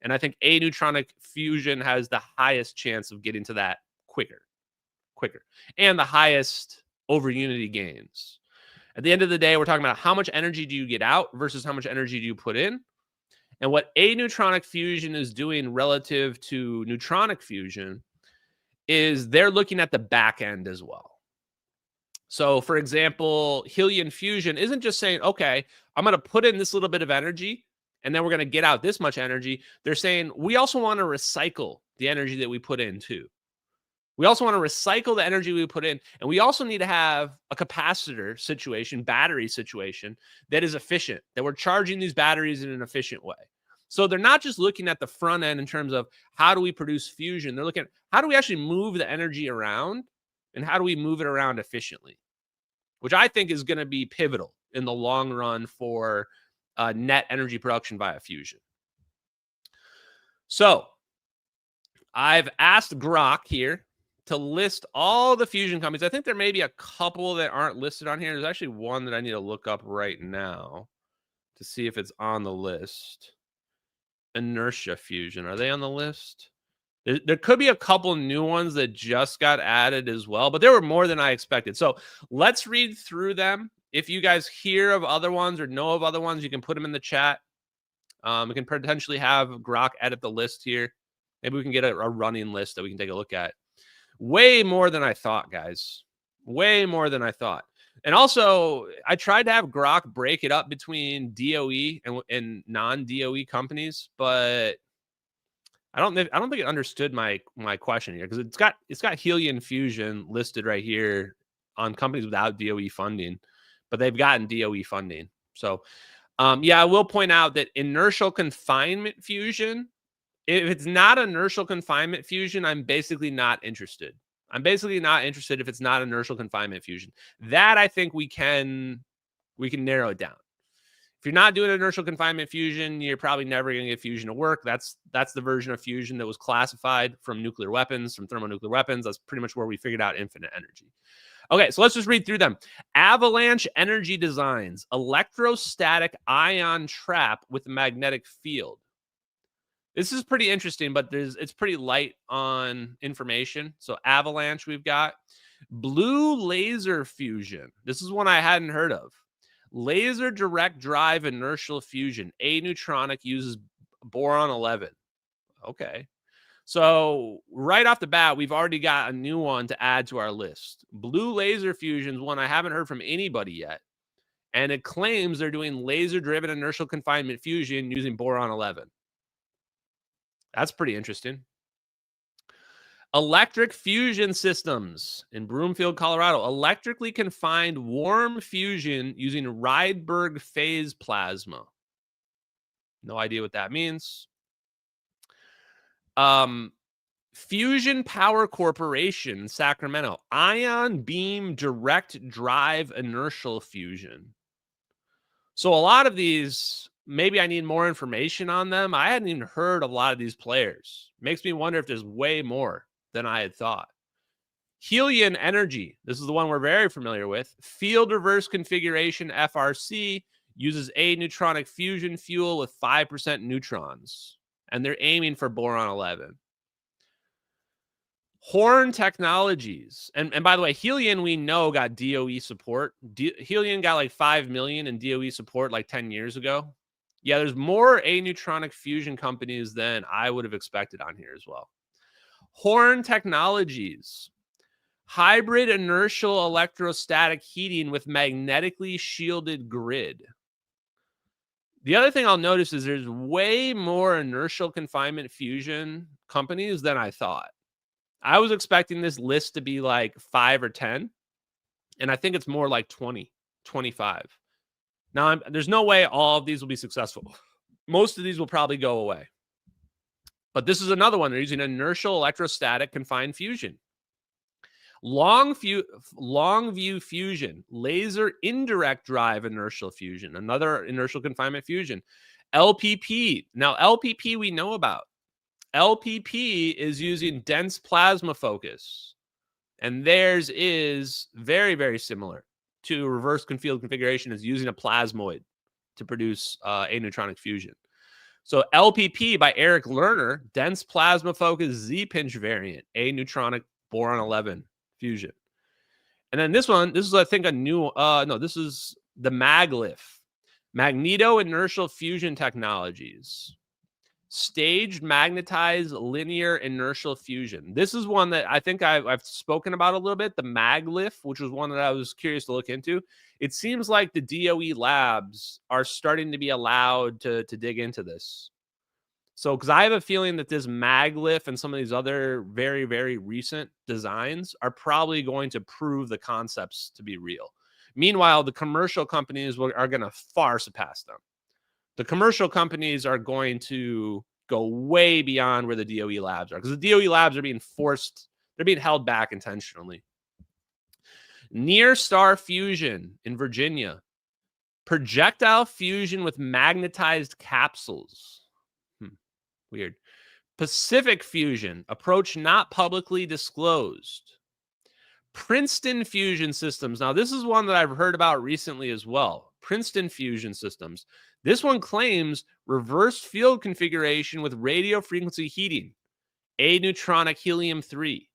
And I think aneutronic fusion has the highest chance of getting to that quicker, and the highest over unity gains. At the end of the day, we're talking about how much energy do you get out versus how much energy do you put in. And what aneutronic fusion is doing relative to neutronic fusion is they're looking at the back end as well. So, for example, helium fusion isn't just saying, okay, I'm going to put in this little bit of energy, and then we're going to get out this much energy. They're saying we also want to recycle the energy that we put in too. We also want to recycle the energy we put in, and we also need to have a capacitor situation, battery situation that is efficient, that we're charging these batteries in an efficient way. So they're not just looking at the front end in terms of how do we produce fusion. They're looking at how do we actually move the energy around and how do we move it around efficiently, which I think is going to be pivotal in the long run for net energy production via fusion. So I've asked Grok here to list all the fusion companies. I think there may be a couple that aren't listed on here. There's actually one that I need to look up right now to see if it's on the list. Inertia fusion. Are they on the list? There could be a couple new ones that just got added as well, but there were more than I expected. So let's read through them. If you guys hear of other ones or know of other ones, you can put them in the chat. We can potentially have Grok edit the list here. Maybe we can get a running list that we can take a look at. Way more than I thought, guys. Way more than I thought. And also, I tried to have Grok break it up between DOE and non-DOE companies, but I don't think it understood my question here, because it's got helium fusion listed right here on companies without DOE funding, but they've gotten DOE funding. So, yeah, I will point out that inertial confinement fusion, if it's not inertial confinement fusion, I'm basically not interested. I'm basically not interested if it's not inertial confinement fusion. That I think we can narrow it down. If you're not doing inertial confinement fusion, you're probably never going to get fusion to work. That's the version of fusion that was classified from nuclear weapons, from thermonuclear weapons. That's pretty much where we figured out infinite energy. Okay, so let's just read through them. Avalanche Energy Designs, electrostatic ion trap with magnetic field. This is pretty interesting, but it's pretty light on information. So Avalanche we've got. Blue laser fusion. This is one I hadn't heard of. Laser direct drive inertial fusion. Aneutronic uses boron 11. Okay. So right off the bat, we've already got a new one to add to our list. Blue laser fusion is one I haven't heard from anybody yet. And it claims they're doing laser-driven inertial confinement fusion using boron 11. That's pretty interesting. Electric Fusion Systems in Broomfield, Colorado. Electrically confined warm fusion using Rydberg phase plasma. No idea what that means. Fusion Power Corporation, Sacramento. Ion beam direct drive inertial fusion. So a lot of these, maybe I need more information on them. I hadn't even heard of a lot of these players. Makes me wonder if there's way more than I had thought. Helion Energy, this is the one we're very familiar with. Field reverse configuration FRC uses a neutronic fusion fuel with 5% neutrons, and they're aiming for boron 11. Horn Technologies, and by the way, Helion we know got DOE support. Helion got like 5 million in DOE support like 10 years ago. Yeah, there's more aneutronic fusion companies than I would have expected on here as well. Horn Technologies, hybrid inertial electrostatic heating with magnetically shielded grid. The other thing I'll notice is there's way more inertial confinement fusion companies than I thought. I was expecting this list to be like 5 or 10, and I think it's more like 20, 25. Now, there's no way all of these will be successful. Most of these will probably go away. But this is another one. They're using inertial electrostatic confined fusion. Long-view fusion, laser indirect drive inertial fusion, another inertial confinement fusion. LPP. Now, LPP we know about. LPP is using dense plasma focus, and theirs is very, very similar to reverse field configuration, is using a plasmoid to produce aneutronic fusion. So LPP by Eric Lerner, dense plasma focus Z-pinch variant, aneutronic boron 11 fusion. And then this one, this is, I think, a new, this is the MagLif, Magneto Inertial Fusion Technologies. Staged magnetized linear inertial fusion. This is one that I think I've spoken about a little bit, the MagLif, which was one that I was curious to look into. It seems like the DOE labs are starting to be allowed to dig into this. So, because I have a feeling that this MagLif and some of these other very, very recent designs are probably going to prove the concepts to be real. Meanwhile, the commercial companies are going to far surpass them. The commercial companies are going to go way beyond where the DOE labs are, because the DOE labs are being forced, they're being held back intentionally. Near star fusion in Virginia, projectile fusion with magnetized capsules. Weird. Pacific fusion, approach not publicly disclosed. Princeton Fusion Systems. Now, this is one that I've heard about recently as well. Princeton Fusion Systems. This one claims reverse field configuration with radio frequency heating, aneutronic helium-3.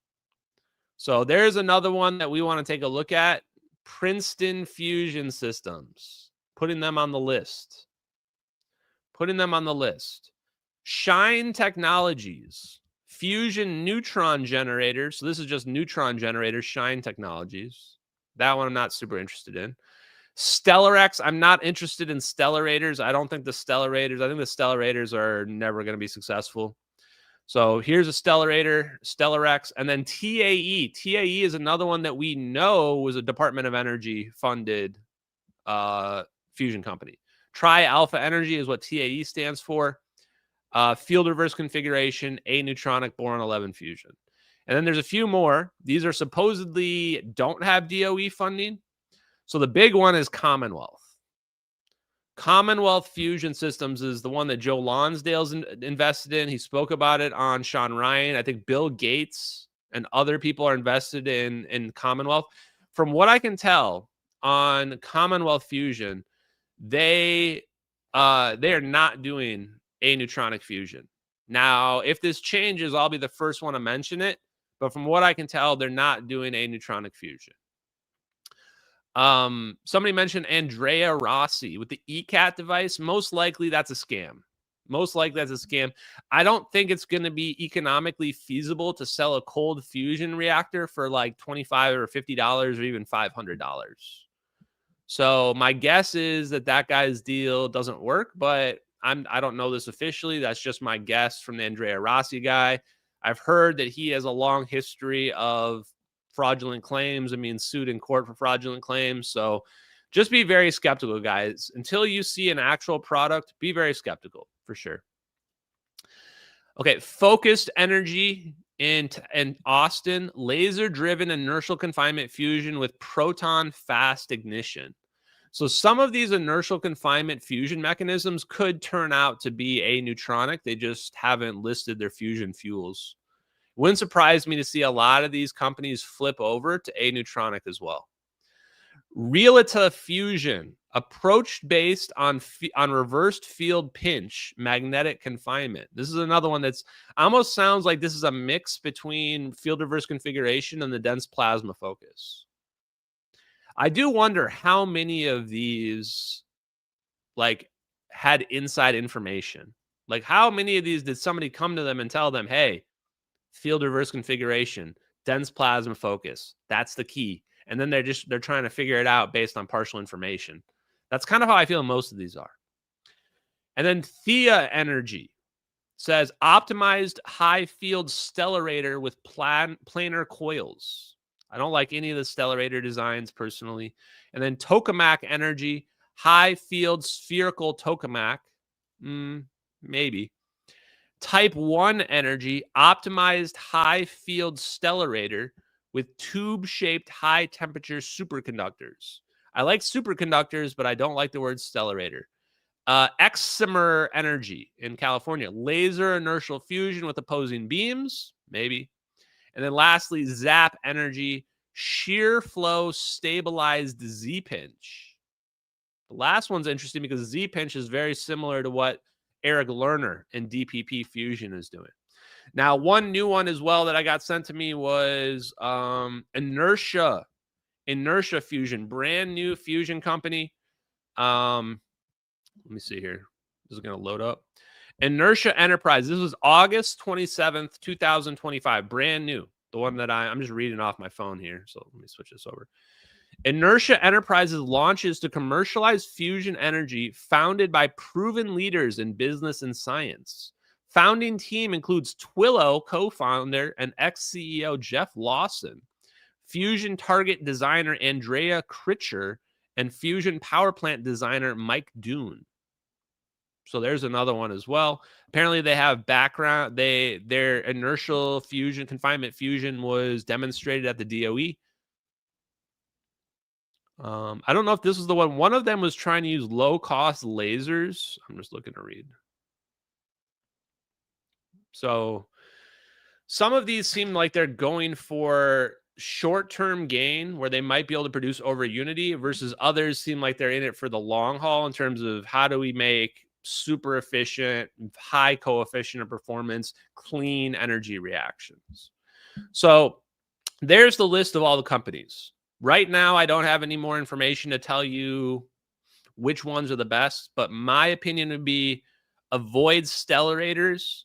So there's another one that we want to take a look at. Princeton Fusion Systems. Putting them on the list. Putting them on the list. Shine Technologies. Fusion neutron generators. So this is just neutron generators. Shine Technologies. That one I'm not super interested in. StellarX, I'm not interested in Stellarators. I don't think the Stellarators, I think the Stellarators are never going to be successful. So here's a Stellarator, StellarX, and then TAE. TAE is another one that we know was a Department of Energy funded fusion company. Tri-Alpha Energy is what TAE stands for. Field reverse configuration, aneutronic boron 11 fusion. And then there's a few more. These are supposedly don't have DOE funding. So the big one is Commonwealth. Commonwealth Fusion Systems is the one that Joe Lonsdale's invested in. He spoke about it on Sean Ryan. I think Bill Gates and other people are invested in Commonwealth. From what I can tell on Commonwealth Fusion, they are not doing aneutronic fusion. Now, if this changes, I'll be the first one to mention it. But from what I can tell, they're not doing aneutronic fusion. Somebody mentioned Andrea Rossi with the ECAT device. Most likely that's a scam. Most likely that's a scam. I don't think it's going to be economically feasible to sell a cold fusion reactor for like $25 or $50 or even $500. So my guess is that guy's deal doesn't work, but I don't know this officially. That's just my guess from the Andrea Rossi guy. I've heard that he has a long history of fraudulent claims. I mean, sued in court for fraudulent claims. So just be very skeptical, guys. Until you see an actual product, be very skeptical for sure. Okay, Focused Energy in Austin, laser-driven inertial confinement fusion with proton fast ignition. So some of these inertial confinement fusion mechanisms could turn out to be aneutronic. They just haven't listed their fusion fuels. Wouldn't surprise me to see a lot of these companies flip over to Anutronic as well. Realita Fusion, approach based on reversed field pinch magnetic confinement. This is another one that's almost sounds like this is a mix between field reverse configuration and the dense plasma focus. I do wonder how many of these like had inside information. Like how many of these did somebody come to them and tell them, hey, field reverse configuration, dense plasma focus, that's the key. And then they're trying to figure it out based on partial information. That's kind of how I feel most of these are. And then Thea Energy says optimized high field stellarator with planar coils. I don't like any of the stellarator designs personally. And then Tokamak Energy, high field spherical tokamak. Maybe. Type 1 Energy, optimized high field stellarator with tube-shaped high-temperature superconductors. I like superconductors, but I don't like the word stellarator. Excimer Energy in California, laser inertial fusion with opposing beams, maybe. And then lastly, Zap Energy, shear flow stabilized Z-pinch. The last one's interesting because Z-pinch is very similar to what Eric Lerner in DPP Fusion is doing. Now, one new one as well that I got sent to me was Inertia Fusion, brand new fusion company. Let me see here. This is going to load up. Inertia Enterprise. This was August 27th, 2025. Brand new. The one that I'm just reading off my phone here. So let me switch this over. Inertia Enterprises launches to commercialize fusion energy founded by proven leaders in business and science. Founding team includes Twilio co-founder and ex-CEO Jeff Lawson, fusion target designer Andrea Critcher, and fusion power plant designer Mike Doon. So there's another one as well. Apparently they have background. Their inertial fusion, confinement fusion was demonstrated at the DOE. I don't know if this was the one. One of them was trying to use low-cost lasers. I'm just looking to read. So some of these seem like they're going for short-term gain where they might be able to produce over Unity versus others seem like they're in it for the long haul in terms of how do we make super efficient, high coefficient of performance, clean energy reactions. So there's the list of all the companies. Right now, I don't have any more information to tell you which ones are the best, but my opinion would be avoid stellarators,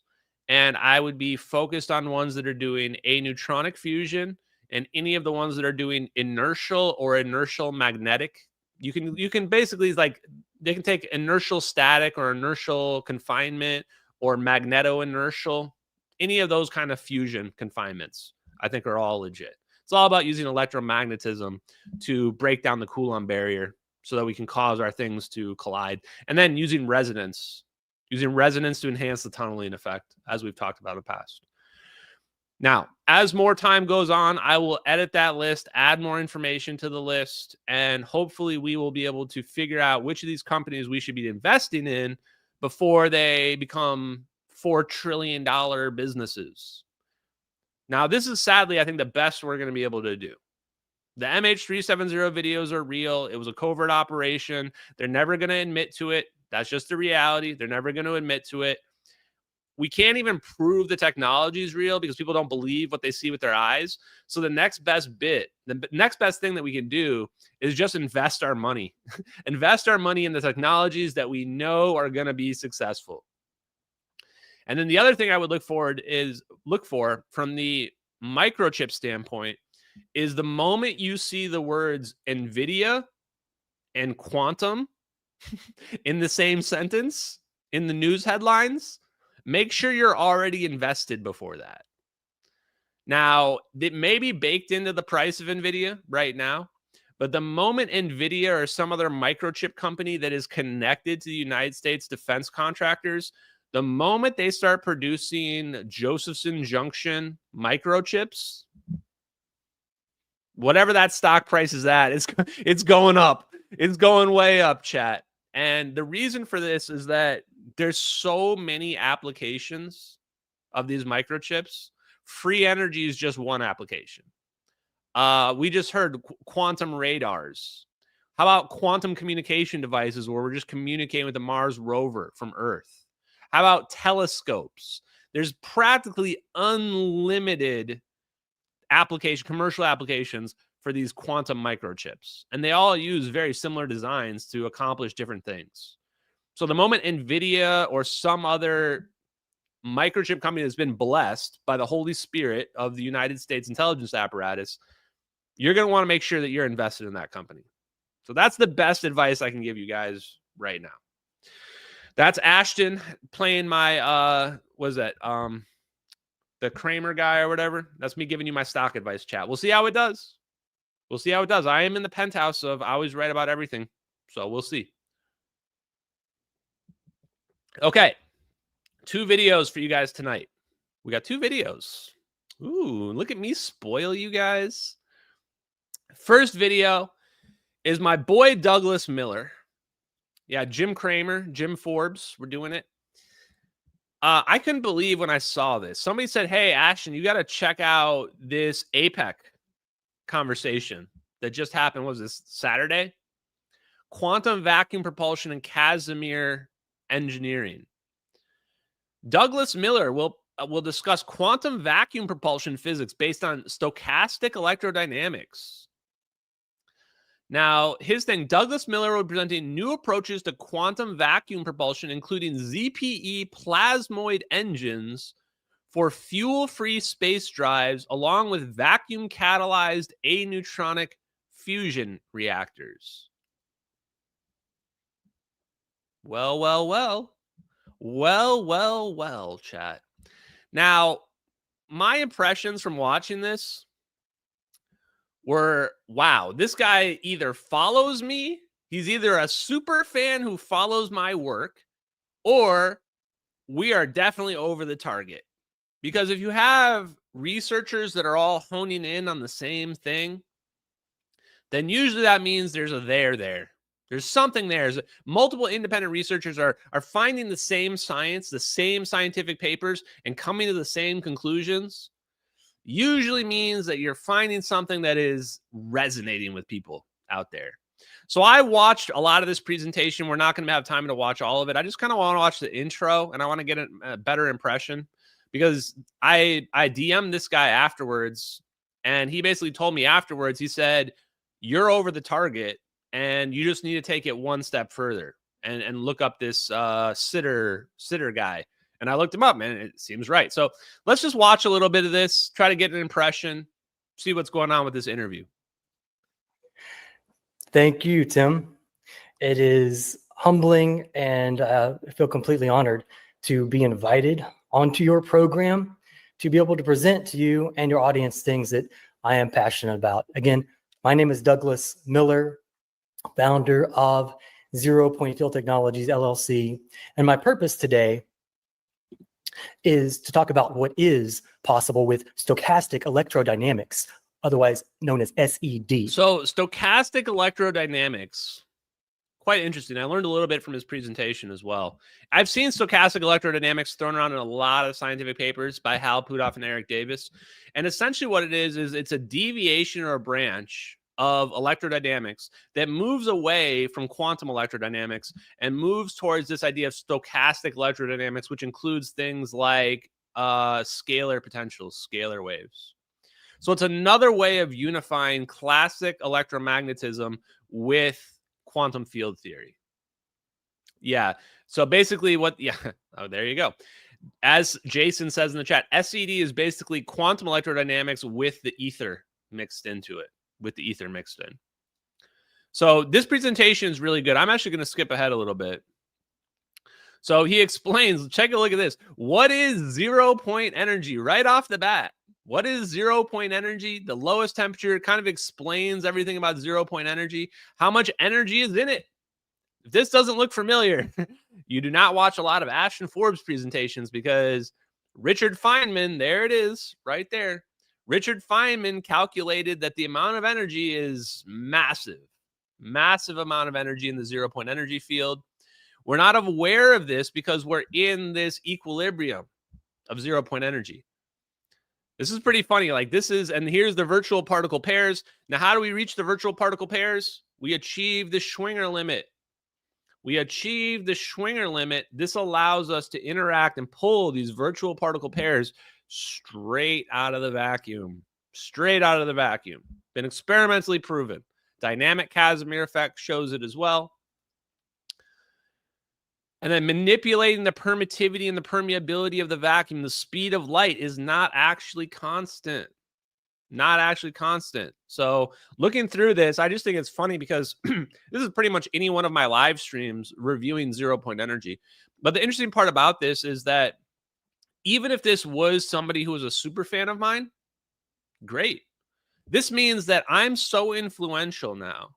and I would be focused on ones that are doing aneutronic fusion and any of the ones that are doing inertial or inertial magnetic. You can basically, like, they can take inertial static or inertial confinement or magneto-inertial. Any of those kind of fusion confinements, I think, are all legit. It's all about using electromagnetism to break down the Coulomb barrier so that we can cause our things to collide. And then using resonance to enhance the tunneling effect, as we've talked about in the past. Now, as more time goes on, I will edit that list, add more information to the list, and hopefully we will be able to figure out which of these companies we should be investing in before they become $4 trillion businesses. Now, this is sadly, I think, the best we're going to be able to do. The MH370 videos are real. It was a covert operation. They're never going to admit to it. That's just the reality. They're never going to admit to it. We can't even prove the technology is real because people don't believe what they see with their eyes. So the next best thing that we can do is just invest our money. Invest our money in the technologies that we know are going to be successful. And then the other thing I would look for from the microchip standpoint is the moment you see the words Nvidia and quantum in the same sentence in the news headlines, make sure you're already invested before that. Now, it may be baked into the price of Nvidia right now, but the moment Nvidia or some other microchip company that is connected to the United States defense contractors, the moment they start producing Josephson Junction microchips, whatever that stock price is at, it's going up. It's going way up, chat. And the reason for this is that there's so many applications of these microchips Free energy is just one application. We just heard quantum radars. How about quantum communication devices where we're just communicating with the Mars rover from Earth? How about telescopes? There's practically unlimited commercial applications for these quantum microchips. And they all use very similar designs to accomplish different things. So the moment Nvidia or some other microchip company that's been blessed by the Holy Spirit of the United States intelligence apparatus, you're going to want to make sure that you're invested in that company. So that's the best advice I can give you guys right now. That's Ashton playing my, the Kramer guy or whatever. That's me giving you my stock advice, chat. We'll see how it does. We'll see how it does. I am in the penthouse of I always write about everything. So we'll see. Okay. 2 videos for you guys tonight. We got 2 videos. Ooh, look at me spoil you guys. First video is my boy Douglas Miller. Yeah, Jim Cramer, Jim Forbes, we're doing it. I couldn't believe when I saw this. Somebody said, hey, Ashton, you got to check out this APEC conversation that just happened. What was this, Saturday? Quantum vacuum propulsion and Casimir engineering. Douglas Miller will discuss quantum vacuum propulsion physics based on stochastic electrodynamics. Now, his thing, Douglas Miller will be presenting new approaches to quantum vacuum propulsion, including ZPE plasmoid engines for fuel-free space drives, along with vacuum-catalyzed aneutronic fusion reactors. Well, well, well. Well, well, well, chat. Now, my impressions from watching this were, wow, this guy either follows me, he's either a super fan who follows my work, or we are definitely over the target. Because if you have researchers that are all honing in on the same thing, then usually that means there's a there. There's something there. Multiple independent researchers are finding the same science, the same scientific papers, and coming to the same conclusions. Usually means that you're finding something that is resonating with people out there. So I watched a lot of this presentation. We're not going to have time to watch all of it. I just kind of want to watch the intro, and I want to get a better impression, because I DM'd this guy afterwards, and he basically told me afterwards, he said, you're over the target, and you just need to take it one step further and look up this sitter guy. And I looked him up, man. It seems right. So let's just watch a little bit of this, try to get an impression, see what's going on with this interview. Thank you, Tim. It is humbling, and I feel completely honored to be invited onto your program to be able to present to you and your audience things that I am passionate about. Again, my name is Douglas Miller, founder of 0 Point Field Technologies, LLC. And my purpose today is to talk about what is possible with stochastic electrodynamics, otherwise known as SED. So stochastic electrodynamics, quite interesting. I learned a little bit from his presentation as well. I've seen stochastic electrodynamics thrown around in a lot of scientific papers by Hal Puthoff and Eric Davis. And essentially what it is it's a deviation or a branch of electrodynamics that moves away from quantum electrodynamics and moves towards this idea of stochastic electrodynamics, which includes things like scalar potentials, scalar waves. So it's another way of unifying classic electromagnetism with quantum field theory. Yeah. So basically oh, there you go. As Jason says in the chat, SED is basically quantum electrodynamics with the ether mixed into it. So this presentation is really good. I'm actually going to skip ahead a little bit. So he explains, check a look at this. What is 0 point energy right off the bat? What is 0 point energy? The lowest temperature kind of explains everything about 0 point energy. How much energy is in it? If this doesn't look familiar, you do not watch a lot of Ashton Forbes presentations, because Richard Feynman, there it is, right there. Richard Feynman calculated that the amount of energy is massive amount of energy in the 0 point energy field. We're not aware of this because we're in this equilibrium of 0 point energy. This is pretty funny. Like this is, and here's the virtual particle pairs. Now, how do we reach the virtual particle pairs? We achieve the Schwinger limit. We achieve the Schwinger limit. This allows us to interact and pull these virtual particle pairs straight out of the vacuum. Straight out of the vacuum. Been experimentally proven. Dynamic Casimir effect shows it as well. And then manipulating the permittivity and the permeability of the vacuum. The speed of light is not actually constant. Not actually constant. So looking through this, I just think it's funny because this is pretty much any one of my live streams reviewing 0-point energy. But the interesting part about this is that even if this was somebody who was a super fan of mine, great. This means that I'm so influential now.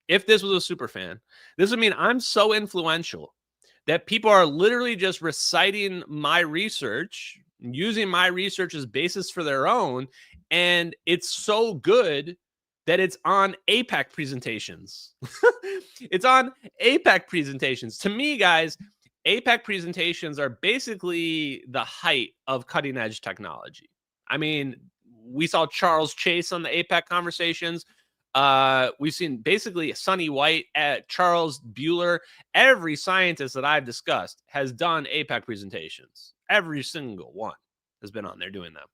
If this was a super fan, this would mean I'm so influential that people are literally just reciting my research, using my research as basis for their own. And it's so good that it's on APEC presentations. It's on APEC presentations. To me, guys, APEC presentations are basically the height of cutting edge technology. I mean, we saw Charles Chase on the APEC conversations. We've seen basically Sonny White, at Charles Bueller. Every scientist that I've discussed has done APEC presentations. Every single one has been on there doing them.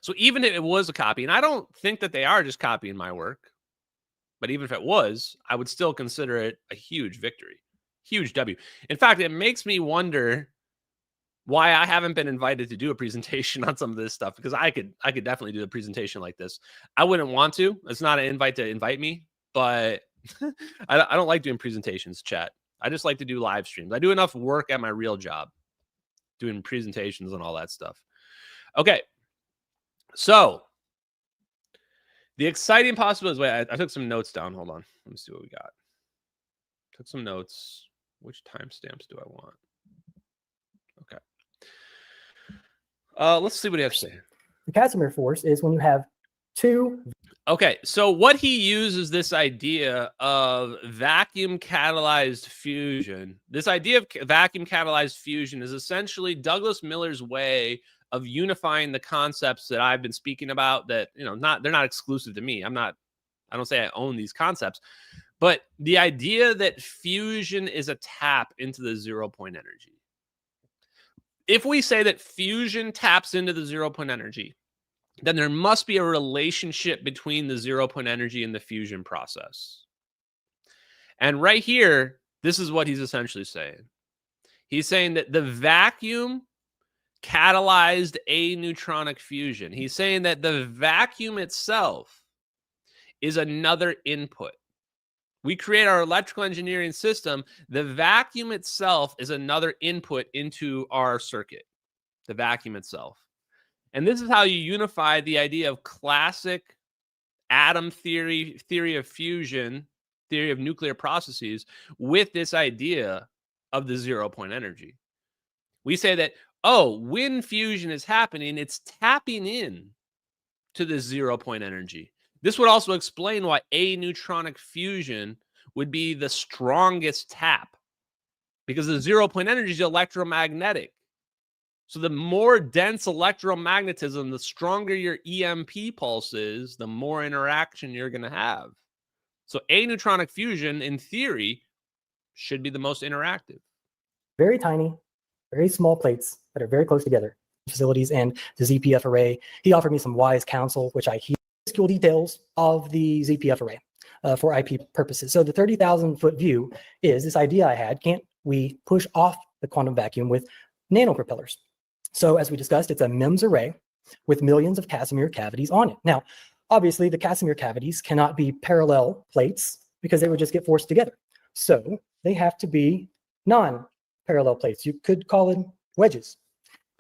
So even if it was a copy, and I don't think that they are just copying my work, but even if it was, I would still consider it a huge victory, huge W. In fact, it makes me wonder why I haven't been invited to do a presentation on some of this stuff, because I could definitely do a presentation like this. I wouldn't want to. It's not an invite to invite me, but I don't like doing presentations, chat. I just like to do live streams. I do enough work at my real job doing presentations and all that stuff. Okay. So the exciting possibilities. Wait, I took some notes down. Hold on. Let me see what we got. Took some notes. Which timestamps do I want? Okay. Let's see what he has to say. The Casimir force is when you have two. Okay, so what he uses this idea of vacuum catalyzed fusion. This idea of vacuum catalyzed fusion is essentially Douglas Miller's way of unifying the concepts that I've been speaking about. That, you know, they're not exclusive to me. I don't say I own these concepts, but the idea that fusion is a tap into the 0-point energy. If we say that fusion taps into the 0-point energy, then there must be a relationship between the 0-point energy and the fusion process. And right here, this is what he's essentially saying. He's saying that the vacuum catalyzed aneutronic fusion. He's saying that the vacuum itself is another input. We create our electrical engineering system. The vacuum itself is another input into our circuit, the vacuum itself. And this is how you unify the idea of classic atom theory, theory of fusion, theory of nuclear processes with this idea of the 0-point energy. We say that, oh, when fusion is happening, it's tapping in to the 0-point energy. This would also explain why aneutronic fusion would be the strongest tap, because the 0-point energy is electromagnetic. So the more dense electromagnetism, the stronger your EMP pulse is, the more interaction you're going to have. So aneutronic fusion, in theory, should be the most interactive. Very tiny, very small plates that are very close together. Facilities and the ZPF array. He offered me some wise counsel, which I hear cool details of the ZPF array for IP purposes. So the 30,000-foot view is this idea I had: can't we push off the quantum vacuum with nanopropellers? So as we discussed, it's a MEMS array with millions of Casimir cavities on it. Now, obviously, the Casimir cavities cannot be parallel plates because they would just get forced together. So they have to be non-parallel plates. You could call them wedges.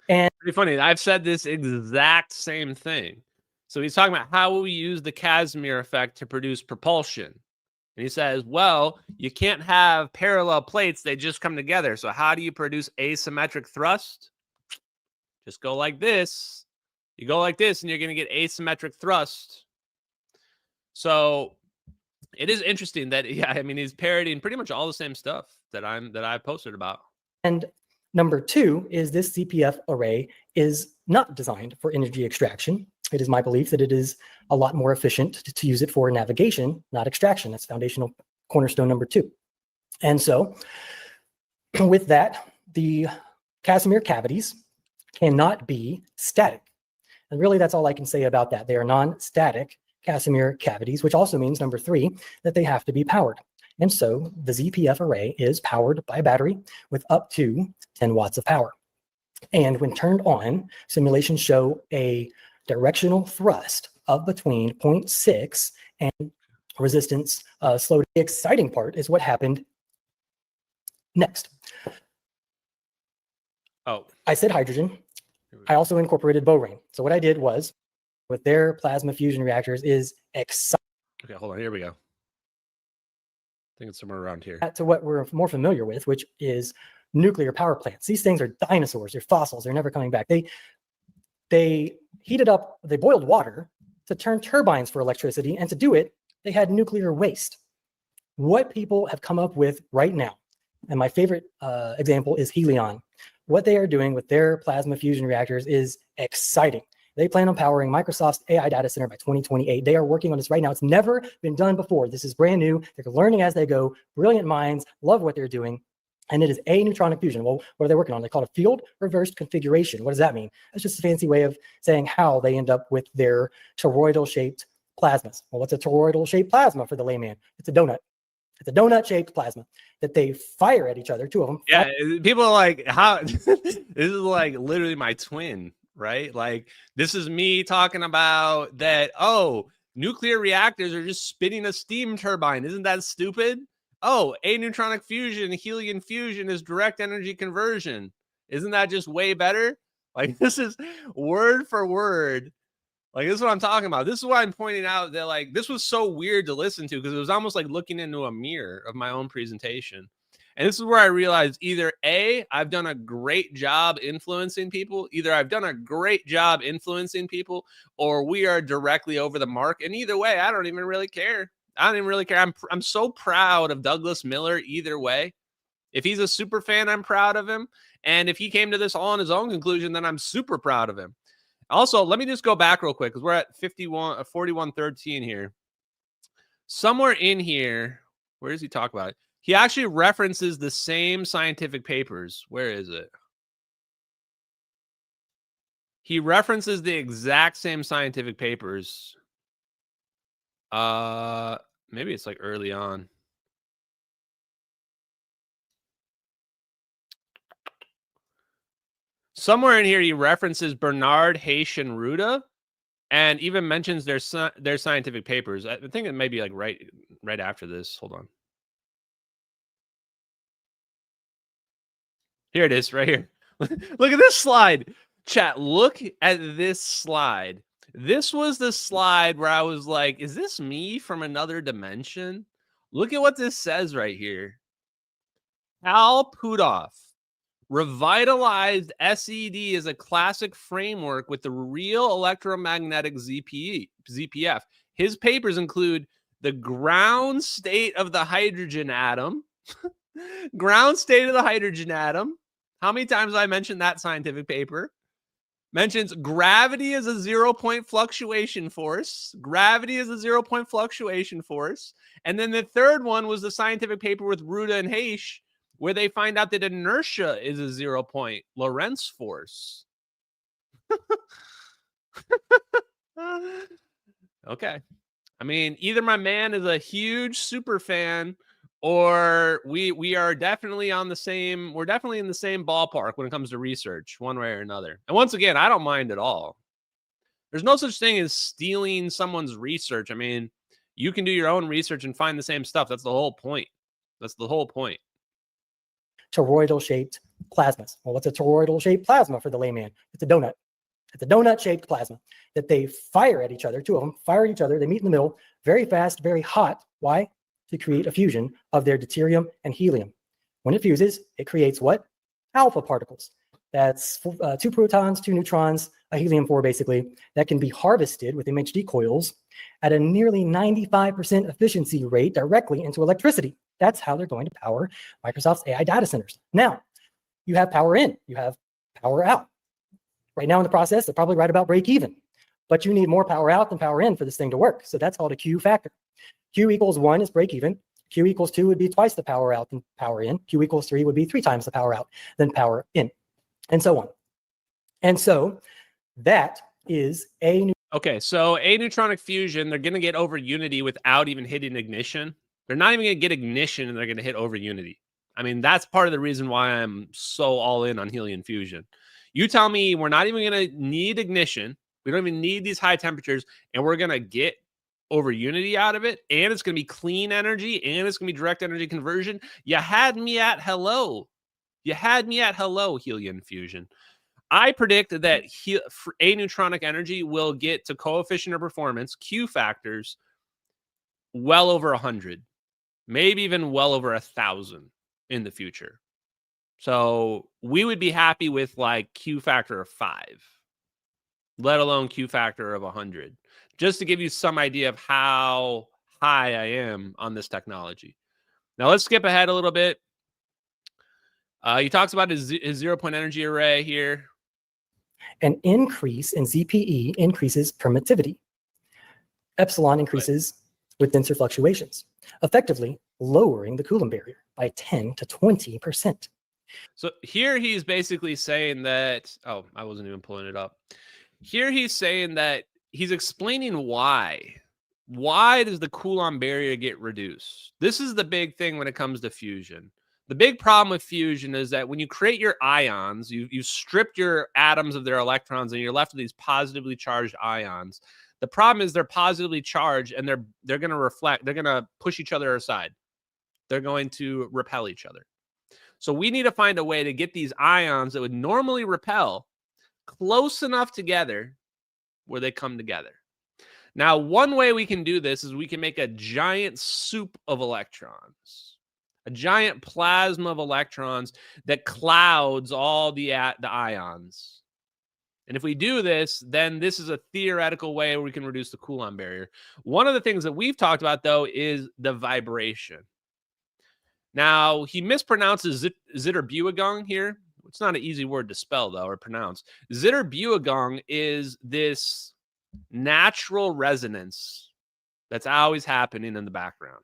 And pretty funny. I've said this exact same thing. So he's talking about how will we use the Casimir effect to produce propulsion. And he says, well, you can't have parallel plates. They just come together. So how do you produce asymmetric thrust? Just go like this. You go like this, and you're going to get asymmetric thrust. So it is interesting that, yeah, I mean, he's parodying pretty much all the same stuff that I've posted about. And Number two is this ZPF array is not designed for energy extraction. It is my belief that it is a lot more efficient to use it for navigation, not extraction. That's foundational cornerstone number two. And so with that, the Casimir cavities cannot be static. And really, that's all I can say about that. They are non-static Casimir cavities, which also means, number three, that they have to be powered. And so the ZPF array is powered by a battery with up to 10 watts of power. And when turned on, simulations show a directional thrust of between 0.6 and resistance slow. The exciting part is what happened next. Oh, I said hydrogen. I also incorporated Borain. So what I did was, with their plasma fusion reactors, is exciting. Okay, hold on. Here we go. I think it's somewhere around here. To what we're more familiar with, which is nuclear power plants. These things are dinosaurs. They're fossils. They're never coming back. They heated up, they boiled water to turn turbines for electricity, and to do it, they had nuclear waste. What people have come up with right now, and my favorite example is Helion. What they are doing with their plasma fusion reactors is exciting. They plan on powering Microsoft's AI data center by 2028. They are working on this right now. It's never been done before. This is brand new. They're learning as they go. Brilliant minds, love what they're doing. And it is neutronic fusion. Well, what are they working on? They call it field reversed configuration. What does that mean? That's just a fancy way of saying how they end up with their toroidal-shaped plasmas. Well, what's a toroidal-shaped plasma for the layman? It's a donut. It's a donut-shaped plasma that they fire at each other, two of them. Yeah, people are like, how? This is like literally my twin, right? Like, this is me talking about that, oh, nuclear reactors are just spinning a steam turbine. Isn't that stupid? Oh, aneutronic fusion, helium fusion is direct energy conversion. Isn't that just way better? Like, this is word for word. Like, this is what I'm talking about. This is why I'm pointing out that, like, this was so weird to listen to, because it was almost like looking into a mirror of my own presentation. And this is where I realized either A, I've done a great job influencing people, or we are directly over the mark. And either way, I don't even really care. I'm so proud of Douglas Miller either way. If he's a super fan, I'm proud of him. And if he came to this all on his own conclusion, then I'm super proud of him. Also, let me just go back real quick, because we're at 4113 here. Somewhere in here, where does he talk about it? He actually references the same scientific papers. Where is it? He references the exact same scientific papers. Maybe it's like early on. Somewhere in here, he references Bernard Haitian Ruda, and even mentions their scientific papers. I think it may be like right after this. Hold on. Here it is, right here. Look at this slide. Chat, look at this slide. This was the slide where I was like, is this me from another dimension? Look at what this says right here. Al Pudoff revitalized SED as a classic framework with the real electromagnetic ZPF. His papers include the ground state of the hydrogen atom. Ground state of the hydrogen atom. How many times have I mentioned that scientific paper? Mentions gravity as a 0-point fluctuation force. Gravity is a 0-point fluctuation force. And then the third one was the scientific paper with Ruda and Haish, where they find out that inertia is a 0-point Lorentz force. Okay. I mean, either my man is a huge super fan, or we are definitely on the same, we're definitely in the same ballpark when it comes to research, one way or another. And once again, I don't mind at all. There's no such thing as stealing someone's research. I mean, you can do your own research and find the same stuff. That's the whole point. That's the whole point. Toroidal-shaped plasmas. Well, what's a toroidal-shaped plasma for the layman? It's a donut. It's a donut-shaped plasma that they fire at each other. Two of them fire at each other. They meet in the middle, very fast, very hot. Why? To create a fusion of their deuterium and helium. When it fuses, it creates what? Alpha particles. That's 2 protons, 2 neutrons, a helium-4 basically, that can be harvested with MHD coils at a nearly 95% efficiency rate directly into electricity. That's how they're going to power Microsoft's AI data centers. Now, you have power in, you have power out. Right now in the process, they're probably right about break even, but you need more power out than power in for this thing to work. So that's called a Q factor. Q equals 1 is break even. Q equals 2 would be twice the power out than power in. Q equals 3 would be 3 times the power out than power in, and so on. And so that is a Okay, so a neutronic fusion, they're going to get over unity without even hitting ignition. They're not even going to get ignition, and they're going to hit over unity. I mean, that's part of the reason why I'm so all in on helium fusion. You tell me we're not even going to need ignition. We don't even need these high temperatures, and we're going to get over unity out of it, and it's going to be clean energy, and it's going to be direct energy conversion. You had me at hello. You had me at hello, helium fusion. I predict that a neutronic energy will get to coefficient of performance, Q factors, well over 100, maybe even well over 1,000 in the future. So we would be happy with like Q factor of 5, let alone Q factor of 100, just to give you some idea of how high I am on this technology. Now let's skip ahead a little bit. He talks about his 0-point energy array here. An increase in ZPE increases permittivity. Epsilon increases with denser fluctuations, effectively lowering the Coulomb barrier by 10 to 20%. So here he's basically saying that, oh, I wasn't even pulling it up. Here he's saying that he's explaining why. Why does the Coulomb barrier get reduced? This is the big thing when it comes to fusion. The big problem with fusion is that when you create your ions, you've stripped your atoms of their electrons and you're left with these positively charged ions. The problem is they're positively charged and they're going to reflect, they're going to push each other aside. They're going to repel each other. So we need to find a way to get these ions that would normally repel close enough together where they come together. Now, one way we can do this is we can make a giant soup of electrons. A giant plasma of electrons that clouds all the ions. And if we do this, then this is a theoretical way where we can reduce the Coulomb barrier. One of the things that we've talked about, though, is the vibration. Now, he mispronounces Zitterbuergung here. It's not an easy word to spell, though, or pronounce. Zitterbuergung is this natural resonance that's always happening in the background.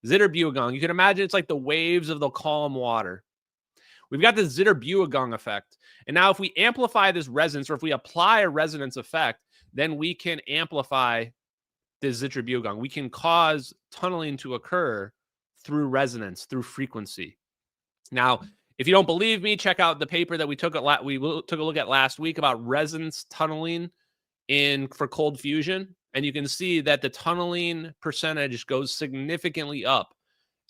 Zitterbuergung. You can imagine it's like the waves of the calm water. We've got the Zitterbuergung effect. And now if we amplify this resonance, or if we apply a resonance effect, then we can amplify this Zitterbuergung. We can cause tunneling to occur through resonance, through frequency. Now, if you don't believe me, check out the paper that we took a look at last week about resonance tunneling for cold fusion. And you can see that the tunneling percentage goes significantly up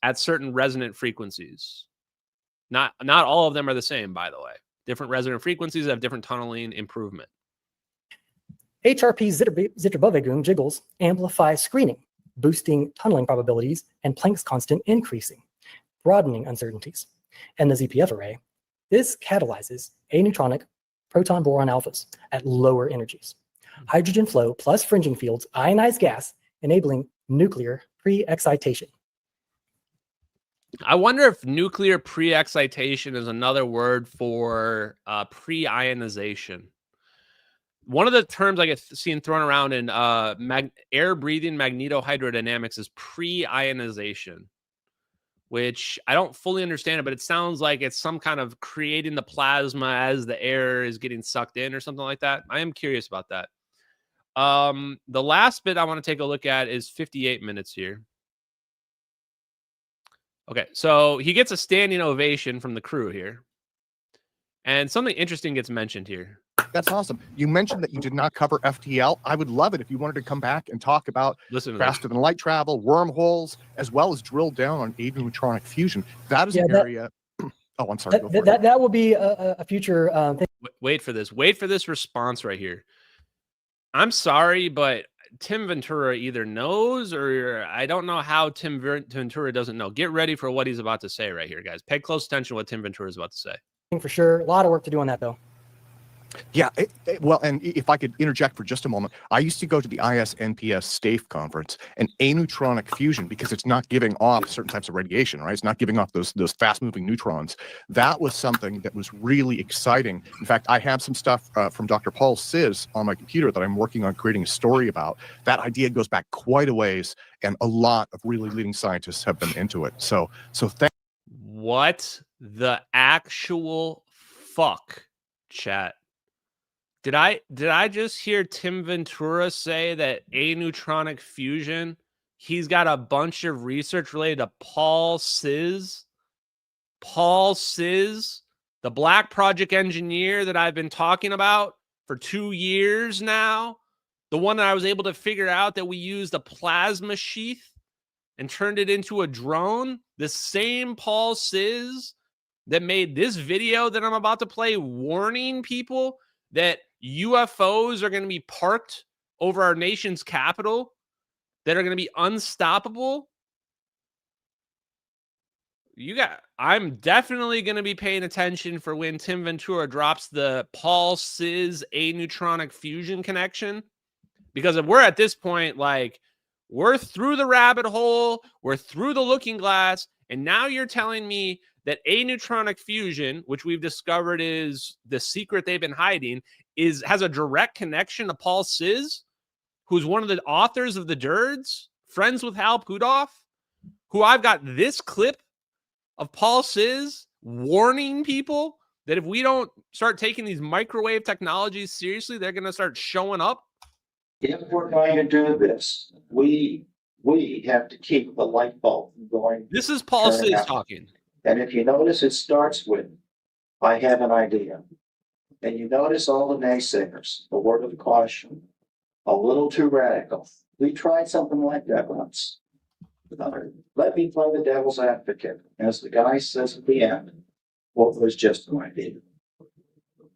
at certain resonant frequencies. Not all of them are the same, by the way. Different resonant frequencies have different tunneling improvement. HRP Zitterbuergung jiggles amplify screening, boosting tunneling probabilities and Planck's constant increasing, broadening uncertainties. And the ZPF array, this catalyzes aneutronic proton boron alphas at lower energies. Hydrogen flow plus fringing fields ionize gas, enabling nuclear pre-excitation. I wonder if nuclear pre-excitation is another word for pre-ionization. One of the terms I get seen thrown around in air-breathing magnetohydrodynamics is pre-ionization, which I don't fully understand it, but it sounds like it's some kind of creating the plasma as the air is getting sucked in or something like that. I am curious about that. The last bit I want to take a look at is 58 minutes here. Okay, so he gets a standing ovation from the crew here. And something interesting gets mentioned here. That's awesome. You mentioned that you did not cover FTL. I would love it if you wanted to come back and talk about faster than light travel, wormholes, as well as drill down on avionitronic fusion. That is an area. Oh, I'm sorry. That will be a future thing. Wait for this. Wait for this response right here. I'm sorry, but Tim Ventura either knows or I don't know how Tim Ventura doesn't know. Get ready for what he's about to say right here, guys. Pay close attention to what Tim Ventura is about to say. For sure. A lot of work to do on that, though. Yeah, well, and if I could interject for just a moment, I used to go to the ISNPS STAFE conference, and aneutronic fusion, because it's not giving off certain types of radiation, right? It's not giving off those fast-moving neutrons. That was something that was really exciting. In fact, I have some stuff from Dr. Paul Siz on my computer that I'm working on creating a story about. That idea goes back quite a ways, and a lot of really leading scientists have been into it. So thank. What the actual fuck, chat? Did I just hear Tim Ventura say that aneutronic fusion, he's got a bunch of research related to Paul Siz? Paul Siz, the Black Project engineer that I've been talking about for 2 years now, the one that I was able to figure out that we used a plasma sheath and turned it into a drone, the same Paul Siz that made this video that I'm about to play warning people that UFOs are going to be parked over our nation's capital, that are going to be unstoppable. I'm definitely going to be paying attention for when Tim Ventura drops the Paul Siz aneutronic fusion connection, because if we're at this point, like, we're through the rabbit hole, we're through the looking glass, and now you're telling me that aneutronic fusion, which we've discovered is the secret they've been hiding, has a direct connection to Paul Siz, who's one of the authors of the Dirds, friends with Hal Puthoff, who I've got this clip of Paul Siz warning people that if we don't start taking these microwave technologies seriously, they're going to start showing up. If we're going to do this, we have to keep the light bulb going. This is Paul Siz talking. And if you notice, it starts with, I have an idea. And you notice all the naysayers, a word of caution, a little too radical. We tried something like that once. Let me play the devil's advocate. As the guy says at the end, what was just an idea.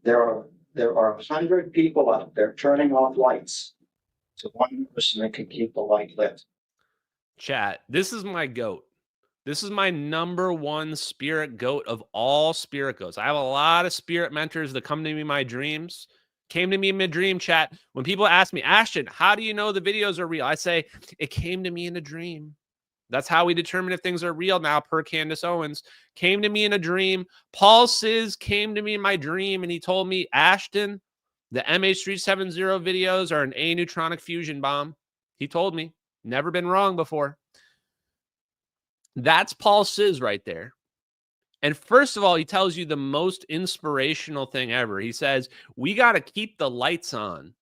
There are 100 people out there turning off lights. So one person that can keep the light lit. Chat, this is my goat. This is my number one spirit goat of all spirit goats. I have a lot of spirit mentors that come to me in my dreams. Came to me in my dream, chat. When people ask me, Ashton, how do you know the videos are real? I say, it came to me in a dream. That's how we determine if things are real now, per Candace Owens. Came to me in a dream. Paul Siz came to me in my dream, and he told me, Ashton, the MH370 videos are an aneutronic fusion bomb. He told me. Never been wrong before. That's Paul Siz right there. And first of all, he tells you the most inspirational thing ever. He says, we got to keep the lights on.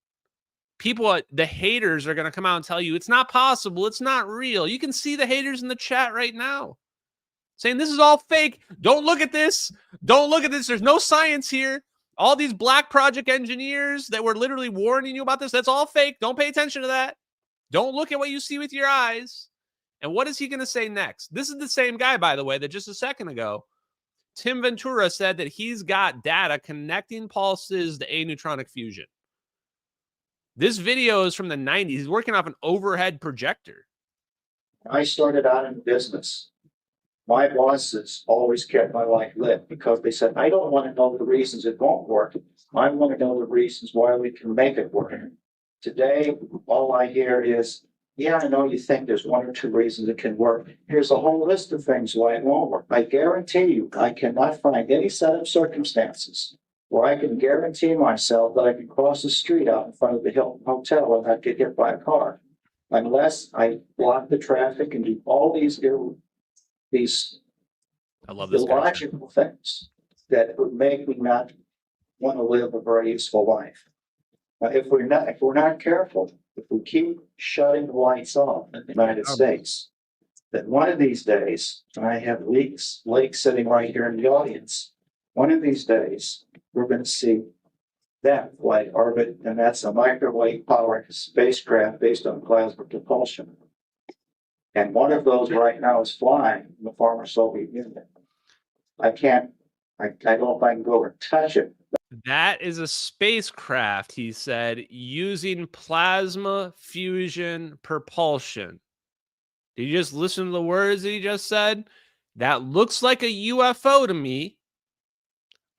People, the haters are going to come out and tell you it's not possible. It's not real. You can see the haters in the chat right now saying this is all fake. Don't look at this. Don't look at this. There's no science here. All these Black Project engineers that were literally warning you about this, that's all fake. Don't pay attention to that. Don't look at what you see with your eyes. And what is he going to say next? This is the same guy, by the way, that just a second ago, Tim Ventura said that he's got data connecting Paul Siz to aneutronic fusion. This video is from the 90s. He's working off an overhead projector. I started out in business. My bosses always kept my light lit because they said, I don't want to know the reasons it won't work. I want to know the reasons why we can make it work. Today, all I hear is, yeah, I know you think there's one or two reasons it can work. Here's a whole list of things why it won't work. I guarantee you, I cannot find any set of circumstances where I can guarantee myself that I can cross the street out in front of the Hilton Hotel and not get hit by a car, unless I block the traffic and do all these illogical things that would make me not want to live a very useful life. If we're not careful, if we keep shutting the lights off in the United States, then one of these days, and I have Lake sitting right here in the audience, one of these days, we're going to see that flight orbit, and that's a microwave powered spacecraft based on plasma propulsion. And one of those right now is flying in the former Soviet Union. I don't know if I can go over and touch it. That is a spacecraft, he said, using plasma fusion propulsion. Did you just listen to the words that he just said? That looks like a UFO to me.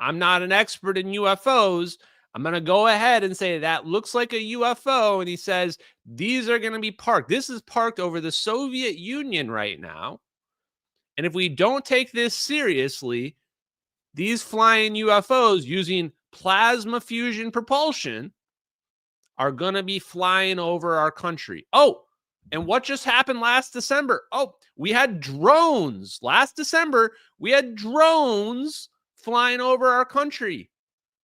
I'm not an expert in UFOs. I'm going to go ahead and say that looks like a UFO. And he says, these are going to be parked. This is parked over the Soviet Union right now. And if we don't take this seriously, these flying UFOs using plasma fusion propulsion are going to be flying over our country. Oh, and what just happened last December? Oh, we had drones. Last December, we had drones flying over our country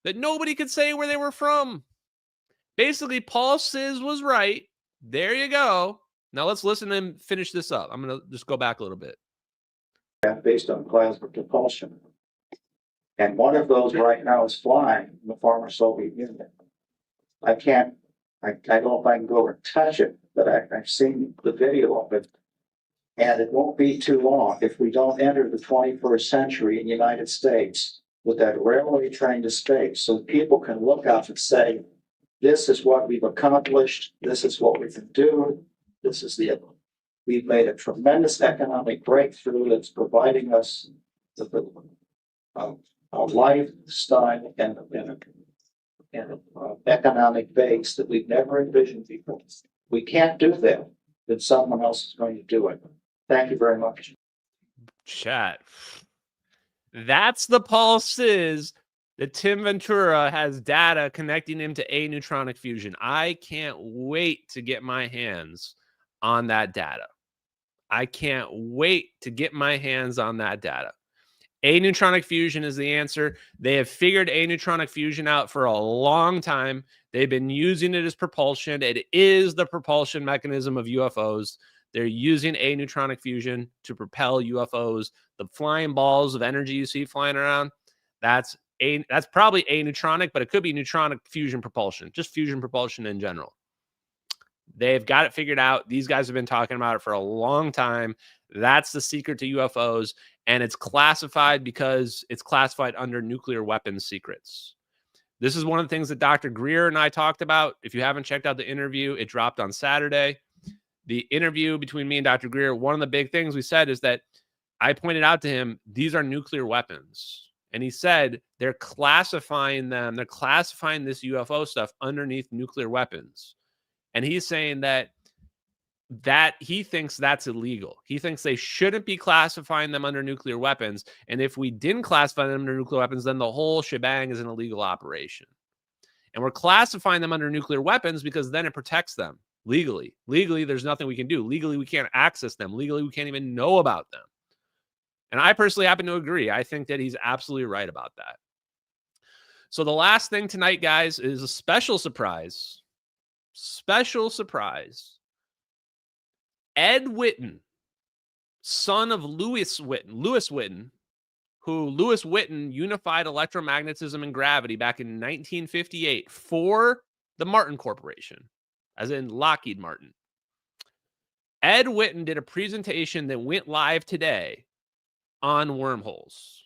that nobody could say where they were from. Basically, Paul Siz was right. There you go. Now let's listen to him finish this up. I'm going to just go back a little bit. Based on plasma propulsion. And one of those right now is flying in the former Soviet Union. I don't know if I can go over and touch it, but I've seen the video of it. And it won't be too long if we don't enter the 21st century in the United States with that railway train to space, so people can look up and say, this is what we've accomplished, this is what we can do, we've made a tremendous economic breakthrough that's providing us a lifestyle and an economic base that we've never envisioned before. We can't do that, then someone else is going to do it. Thank you very much. Chat. That's the Paul Siz that Tim Ventura has data connecting him to aneutronic fusion. I can't wait to get my hands on that data. I can't wait to get my hands on that data. Aneutronic fusion is the answer. They have figured aneutronic fusion out for a long time. They've been using it as propulsion. It is the propulsion mechanism of UFOs. They're using aneutronic fusion to propel UFOs. The flying balls of energy you see flying around, that's probably aneutronic, but it could be neutronic fusion propulsion, just fusion propulsion in general. They've got it figured out. These guys have been talking about it for a long time. That's the secret to UFOs, and it's classified because it's classified under nuclear weapons secrets. This is one of the things that Dr. Greer and I talked about. If you haven't checked out the interview, it dropped on Saturday. The interview between me and Dr. Greer, one of the big things we said is that I pointed out to him, these are nuclear weapons. And he said they're classifying them. They're classifying this UFO stuff underneath nuclear weapons. And he's saying that he thinks that's illegal. He thinks they shouldn't be classifying them under nuclear weapons. And if we didn't classify them under nuclear weapons, then the whole shebang is an illegal operation. And we're classifying them under nuclear weapons because then it protects them legally. Legally, there's nothing we can do. Legally, we can't access them. Legally, we can't even know about them. And I personally happen to agree. I think that he's absolutely right about that. So the last thing tonight, guys, is a special surprise. Special surprise. Ed Whitten, son of Lewis Whitten, who Lewis Whitten unified electromagnetism and gravity back in 1958 for the Martin Corporation, as in Lockheed Martin. Ed Whitten did a presentation that went live today on wormholes.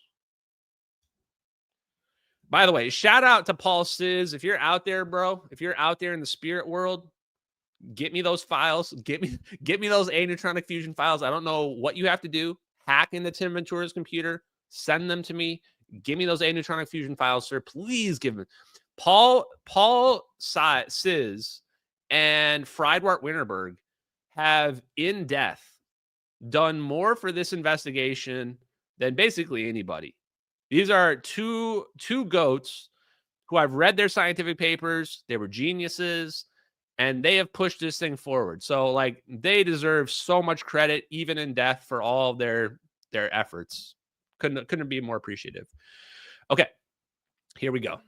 By the way, shout out to Paul Siz. If you're out there, bro, if you're out there in the spirit world, get me those files. Get me those aneutronic fusion files. I don't know what you have to do. Hack into Tim Ventura's computer. Send them to me. Give me those aneutronic fusion files, sir. Please give them. Paul Siz and Friedwart Winterberg have in depth done more for this investigation than basically anybody. These are two goats who I've read their scientific papers. They were geniuses, and they have pushed this thing forward. So, like, they deserve so much credit, even in death, for all of their efforts. Couldn't be more appreciative. Okay, here we go.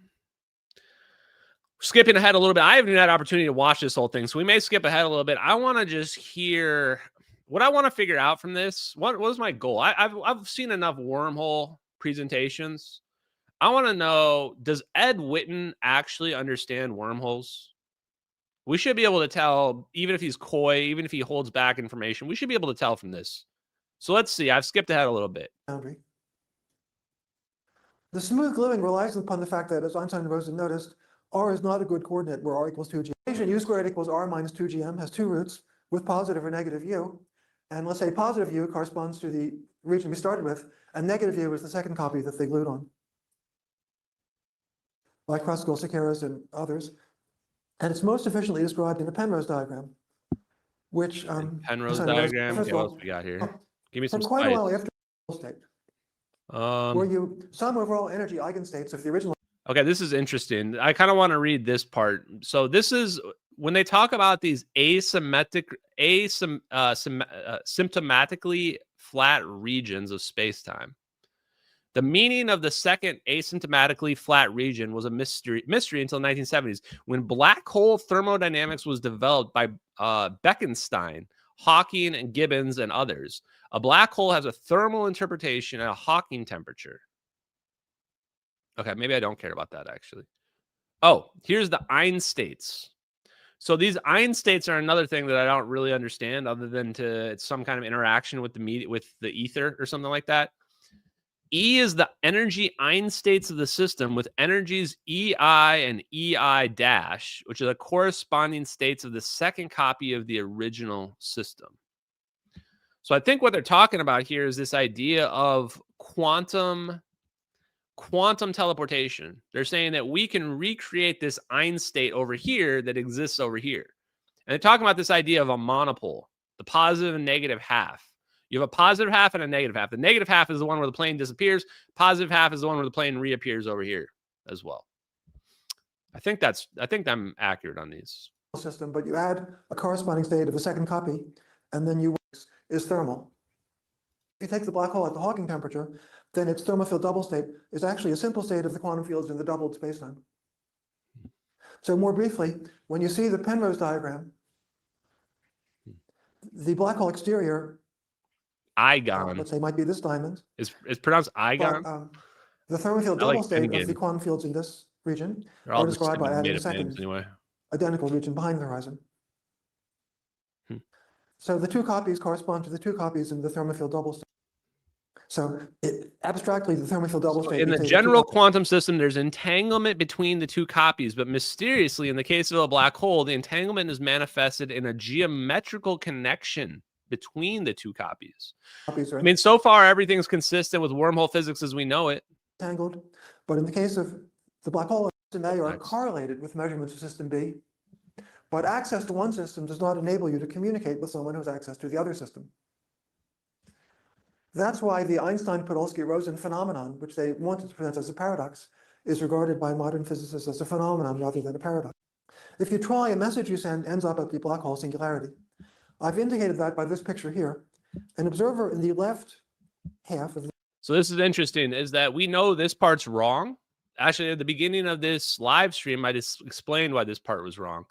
Skipping ahead a little bit. I haven't even had an opportunity to watch this whole thing, so we may skip ahead a little bit. I want to just hear what I want to figure out from this. What was my goal? I've seen enough wormhole presentations. I want to know, does Ed Whitten actually understand wormholes? We should be able to tell, even if he's coy, even if he holds back information, we should be able to tell from this. So let's see. I've skipped ahead a little bit. Boundary. The smooth gluing relies upon the fact that, as Einstein and Rosen noticed, R is not a good coordinate where R equals 2g. Equation u squared equals R minus 2gm has two roots with positive or negative u. And let's say positive u corresponds to the region we started with, and negative u is the second copy that they glued on. by Kruskal, Sakaras, and others. And it's most efficiently described in a Penrose diagram, which Penrose Einstein Rosen- diagram. first Okay, of what all, else we got here? Give me for some quite a spice. while after the state, where you sum overall energy eigenstates of the original. Okay, this is interesting. I kind of want to read this part. So this is when they talk about these symptomatically flat regions of space-time. The meaning of the second asymptomatically flat region was a mystery until 1970s, when black hole thermodynamics was developed by Bekenstein, Hawking, and Gibbons, and others. A black hole has a thermal interpretation at a Hawking temperature. Okay, maybe I don't care about that, actually. Oh, here's the einstates. So these einstates are another thing that I don't really understand, other than it's some kind of interaction with the ether or something like that. E is the energy einstates of the system, with energies EI and EI dash, which are the corresponding states of the second copy of the original system. So I think what they're talking about here is this idea of quantum teleportation. They're saying that we can recreate this einstate over here that exists over here. And they're talking about this idea of a monopole, the positive and negative half. You have a positive half and a negative half. The negative half is the one where the plane disappears. Positive half is the one where the plane reappears over here as well. I think I'm accurate on these. System, but you add a corresponding state of the second copy, and then is thermal. If you take the black hole at the Hawking temperature, then its thermal field double state is actually a simple state of the quantum fields in the doubled spacetime. So more briefly, when you see the Penrose diagram, the black hole exterior, Igon, let's say, might be this diamond. It's pronounced Igon. But, the thermal field double state of the quantum fields in this region are described by adding a second identical region behind the horizon. So the two copies correspond to the two copies in the thermal field double state. So abstractly, the thermal field double state. In the general quantum system, there's entanglement between the two copies, but mysteriously, in the case of a black hole, the entanglement is manifested in a geometrical connection between the two copies. I mean, so far, everything's consistent with wormhole physics as we know it. Tangled, but in the case of the black hole, system A are correlated with measurements of system B, but access to one system does not enable you to communicate with someone who has access to the other system. That's why the Einstein-Podolsky-Rosen phenomenon, which they wanted to present as a paradox, is regarded by modern physicists as a phenomenon rather than a paradox. If you try, a message you send ends up at the black hole singularity. I've indicated that by this picture here. An observer in the left half of the... So this is interesting, is that we know this part's wrong. Actually, at the beginning of this live stream, I just explained why this part was wrong.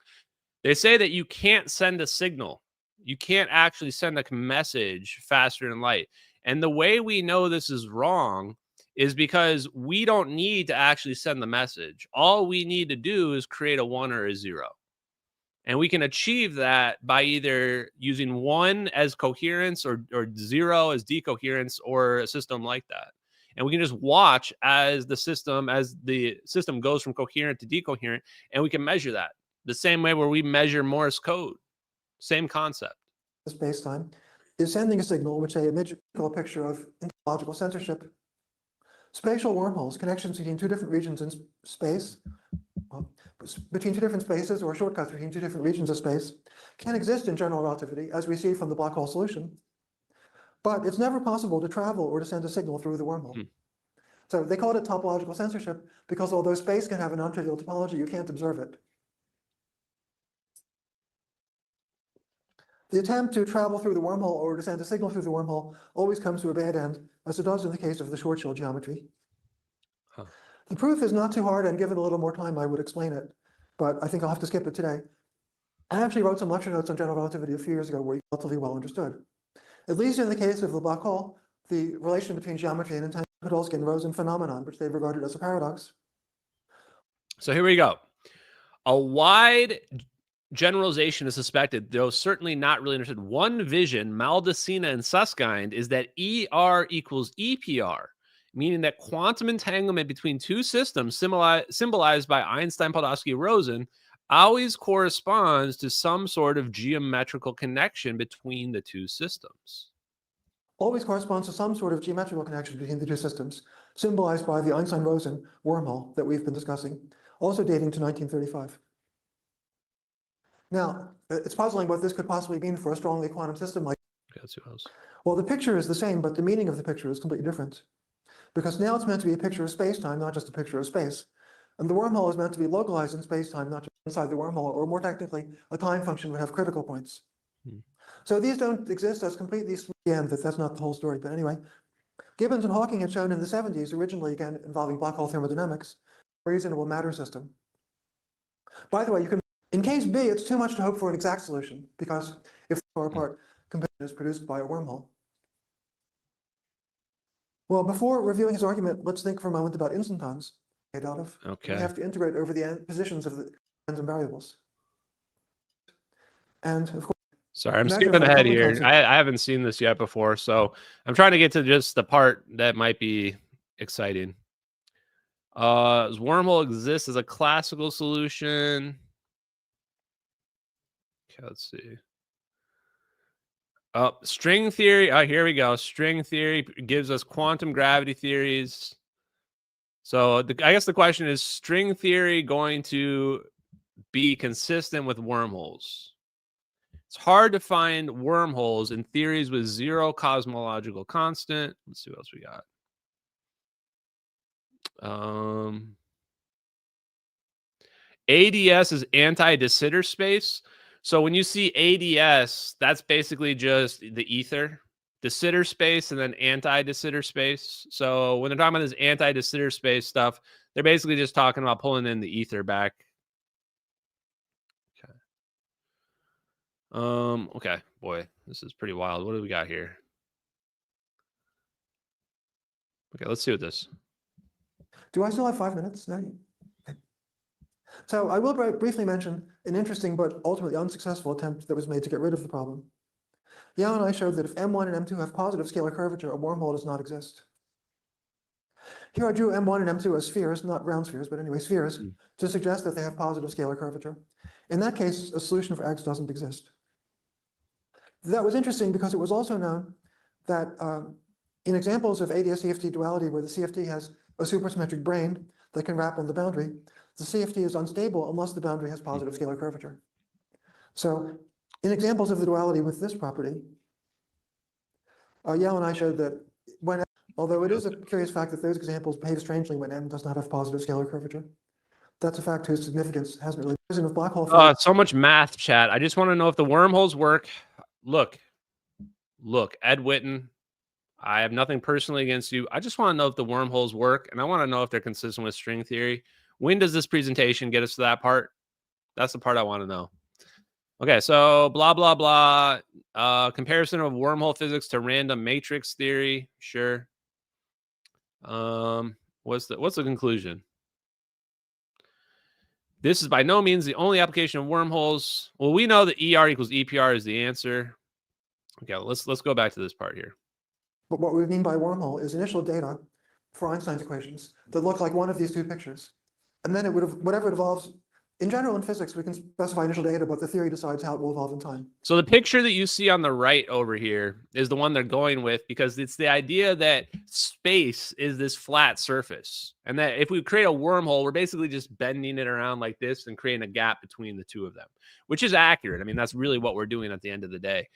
They say that you can't send a signal. You can't actually send a message faster than light. And the way we know this is wrong is because we don't need to actually send the message. All we need to do is create a 1 or a 0. And we can achieve that by either using 1 as coherence or 0 as decoherence, or a system like that. And we can just watch as the system goes from coherent to decoherent, and we can measure that the same way where we measure Morse code. Same concept. Space-time is sending a signal, which they image a picture of logical censorship. Spatial wormholes, connections between two different regions in space, between two different spaces, or shortcuts between two different regions of space, can exist in general relativity, as we see from the black hole solution. But it's never possible to travel or to send a signal through the wormhole. So they call it topological censorship, because although space can have a non-trivial topology, you can't observe it. The attempt to travel through the wormhole or to send a signal through the wormhole always comes to a bad end, as it does in the case of the Schwarzschild geometry. The proof is not too hard, and given a little more time, I would explain it, but I think I'll have to skip it today. I actually wrote some lecture notes on general relativity a few years ago where it's relatively well understood. At least in the case of the black hole, the relation between geometry and Podolsky and Rosen phenomenon, which they regarded as a paradox. So here we go. A wide generalization is suspected, though certainly not really understood. One vision, Maldacena and Susskind, is that ER equals EPR, meaning that quantum entanglement between two systems symbolized by Einstein-Podolsky-Rosen always corresponds to some sort of geometrical connection between the two systems. Always corresponds to some sort of geometrical connection between the two systems, symbolized by the Einstein-Rosen wormhole that we've been discussing. also dating to 1935. Now, it's puzzling what this could possibly mean for a strongly quantum system like. That's who else. Well, the picture is the same, but the meaning of the picture is completely different. Because now it's meant to be a picture of space-time, not just a picture of space. And the wormhole is meant to be localized in space-time, not just inside the wormhole, or more technically, a time function would have critical points. So these don't exist as completely again, that's not the whole story, but anyway. Gibbons and Hawking had shown in the 70s, originally again involving black hole thermodynamics, a reasonable matter system. By the way, you can, in case B, it's too much to hope for an exact solution, because if the far apart competition is produced by a wormhole. Well, before reviewing his argument, let's think for a moment about instantons made out of. Okay. We have to integrate over the positions of the random variables. And of course, sorry, I'm skipping ahead here. I haven't seen this yet before, so I'm trying to get to just the part that might be exciting. Does wormhole exist as a classical solution? Okay, let's see. String theory. Oh, here we go. String theory gives us quantum gravity theories. So I guess the question is, string theory going to be consistent with wormholes? It's hard to find wormholes in theories with zero cosmological constant. Let's see what else we got. ADS is anti-de Sitter space. So when you see ADS, that's basically just the ether, de Sitter space, and then anti-de Sitter space. So when they're talking about this anti-de Sitter space stuff, they're basically just talking about pulling in the ether back. Okay. Okay, boy, this is pretty wild. What do we got here? Okay, let's see what this. Do I still have 5 minutes? No. So I will briefly mention an interesting but ultimately unsuccessful attempt that was made to get rid of the problem. Yao and I showed that if M1 and M2 have positive scalar curvature, a wormhole does not exist. Here I drew M1 and M2 as spheres, not round spheres, but anyway, spheres, to suggest that they have positive scalar curvature. In that case, a solution for X doesn't exist. That was interesting because it was also known that in examples of ADS-CFT duality where the CFT has a supersymmetric brane that can wrap on the boundary, the CFT is unstable unless the boundary has positive scalar curvature. So in examples of the duality with this property, Yao and I showed that when, although it is a curious fact that those examples behave strangely when M does not have positive scalar curvature, that's a fact whose significance hasn't really risen with black hole. So much math, chat. I just want to know if the wormholes work. Look, Ed Witten, I have nothing personally against you. I just want to know if the wormholes work, and I want to know if they're consistent with string theory. When does this presentation get us to that part? That's the part I want to know. Okay, so blah, blah, blah. Comparison of wormhole physics to random matrix theory. Sure. What's the conclusion? This is by no means the only application of wormholes. Well, we know that ER equals EPR is the answer. Okay, let's go back to this part here. But what we mean by wormhole is initial data for Einstein's equations that look like one of these two pictures. And then it would have, whatever it evolves, in general in physics, we can specify initial data, but the theory decides how it will evolve in time. So the picture that you see on the right over here is the one they're going with, because it's the idea that space is this flat surface. And that if we create a wormhole, we're basically just bending it around like this and creating a gap between the two of them, which is accurate. I mean, that's really what we're doing at the end of the day.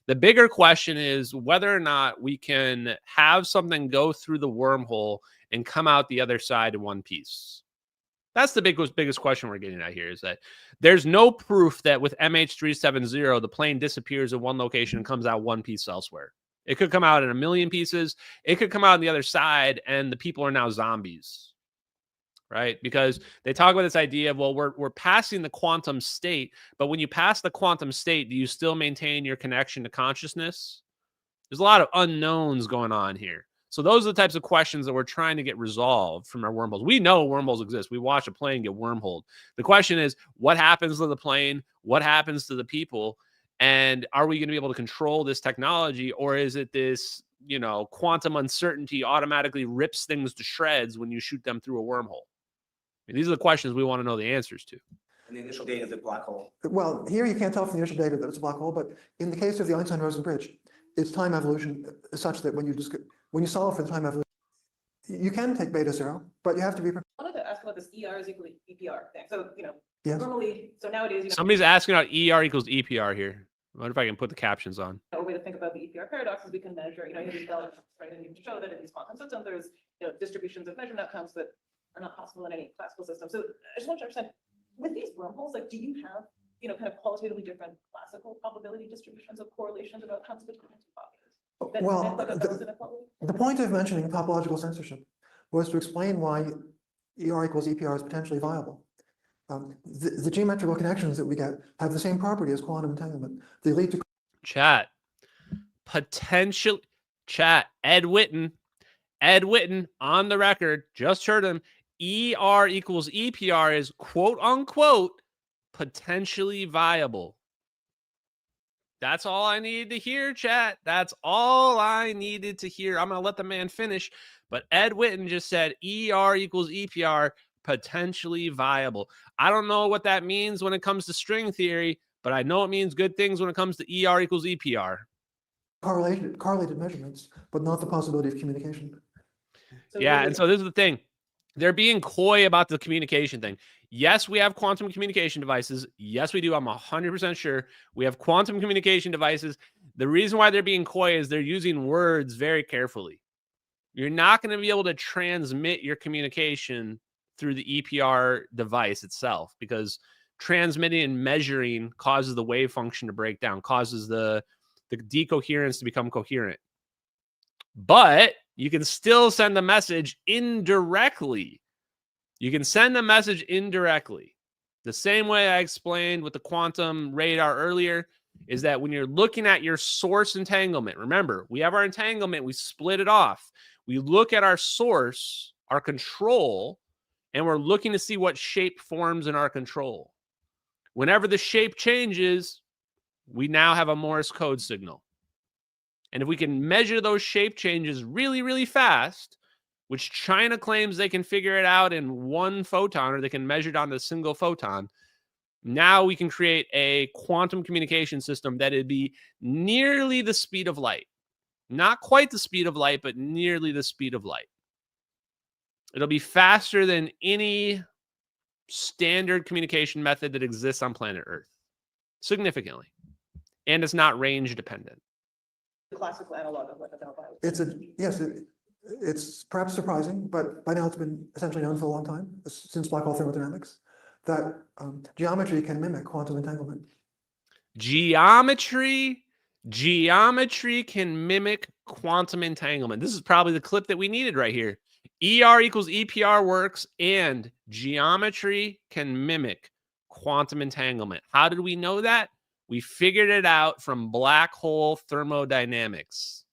The bigger question is whether or not we can have something go through the wormhole and come out the other side in one piece. That's the biggest question we're getting at here, is that there's no proof that with MH370, the plane disappears in one location and comes out one piece elsewhere. It could come out in a million pieces. It could come out on the other side and the people are now zombies, right? Because they talk about this idea of, well, we're passing the quantum state, but when you pass the quantum state, do you still maintain your connection to consciousness? There's a lot of unknowns going on here. So those are the types of questions that we're trying to get resolved from our wormholes. We know wormholes exist. We watch a plane get wormholed. The question is, what happens to the plane? What happens to the people? And are we going to be able to control this technology? Or is it this, you know, quantum uncertainty automatically rips things to shreds when you shoot them through a wormhole? I mean, these are the questions we want to know the answers to. And the initial data of the black hole. Well, here you can't tell from the initial data that it's a black hole, but in the case of the Einstein-Rosen bridge, its time evolution is such that when you solve for the time evolution, you can take beta zero, but you have to be prepared. I wanted to ask about this ER is equal to EPR thing. So, Yes. normally, so nowadays, Somebody's asking about ER equals EPR here. I wonder if I can put the captions on. a way to think about the EPR paradox is we can measure, you have these elements, right? And you can show that in these quantum systems, there's, distributions of measurement outcomes that are not possible in any classical system. So I just want to understand, with these wormholes, like, do you have, kind of qualitatively different classical probability distributions of correlations of outcomes between two populations? Well, the point of mentioning topological censorship was to explain why ER equals EPR is potentially viable. The geometrical connections that we get have the same property as quantum entanglement. They lead to chat. Potential chat. Ed Witten on the record, just heard him. ER equals EPR is quote unquote potentially viable. That's all I needed to hear, chat. That's all I needed to hear. I'm going to let the man finish. But Ed Witten just said ER equals EPR, potentially viable. I don't know what that means when it comes to string theory, but I know it means good things when it comes to ER equals EPR. correlated measurements, but not the possibility of communication. Yeah, and so this is the thing. They're being coy about the communication thing. Yes, we have quantum communication devices. Yes, we do. I'm 100% sure we have quantum communication devices. The reason why they're being coy is they're using words very carefully. You're not going to be able to transmit your communication through the EPR device itself because transmitting and measuring causes the wave function to break down, causes the decoherence to become coherent. But you can still send a message indirectly. You can send a message indirectly. The same way I explained with the quantum radar earlier is that when you're looking at your source entanglement, remember, we have our entanglement, we split it off. We look at our source, our control, and we're looking to see what shape forms in our control. Whenever the shape changes, we now have a Morse code signal. And if we can measure those shape changes really, really fast, which China claims they can figure it out in one photon, or they can measure it on a single photon, now we can create a quantum communication system that would be nearly the speed of light. Not quite the speed of light, but nearly the speed of light. It'll be faster than any standard communication method that exists on planet Earth. Significantly. And it's not range dependent. The classical analog of It's perhaps surprising, but by now it's been essentially known for a long time, since black hole thermodynamics, that geometry can mimic quantum entanglement. Geometry can mimic quantum entanglement. This is probably the clip that we needed right here. ER equals EPR works, and geometry can mimic quantum entanglement. How did we know that? We figured it out from black hole thermodynamics.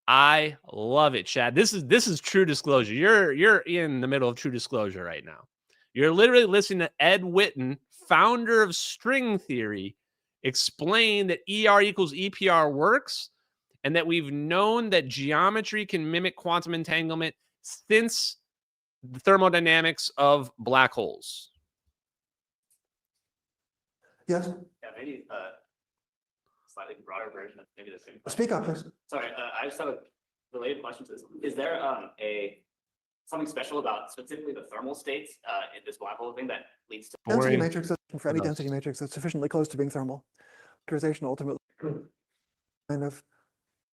I love it, Chad. This is true disclosure. You're in the middle of true disclosure right now. You're literally listening to Ed Witten, founder of string theory, explain that ER equals EPR works, and that we've known that geometry can mimic quantum entanglement since the thermodynamics of black holes. Yes. Yeah, maybe slightly broader version of maybe the same question. Speak up, please. Sorry, I just have a related question to this. Is there something special about specifically the thermal states in this black hole thing that leads to Density matrix, for any density matrix that's sufficiently close to being thermal, factorization ultimately kind of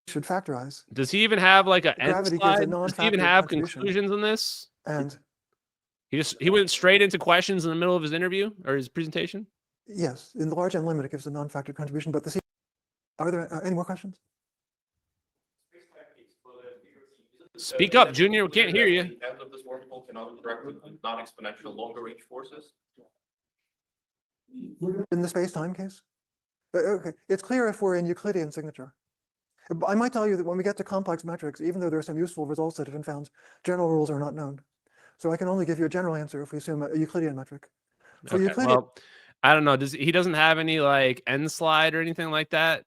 should factorize. Does he even have like a end Gravity slide? gives a Does he even have conclusions in this? And he went straight into questions in the middle of his interview or his presentation? yes, in the large n limit, it gives a non-factored contribution. But are there any more questions? Speak up, Junior. We can't hear you. The end of this wormhole cannot interact with non-exponential longer range forces. In the space-time case? Okay, it's clear if we're in Euclidean signature. I might tell you that when we get to complex metrics, even though there are some useful results that have been found, general rules are not known. So I can only give you a general answer if we assume a Euclidean metric. For Okay, Euclidean, well, I don't know. He doesn't have any like end slide or anything like that?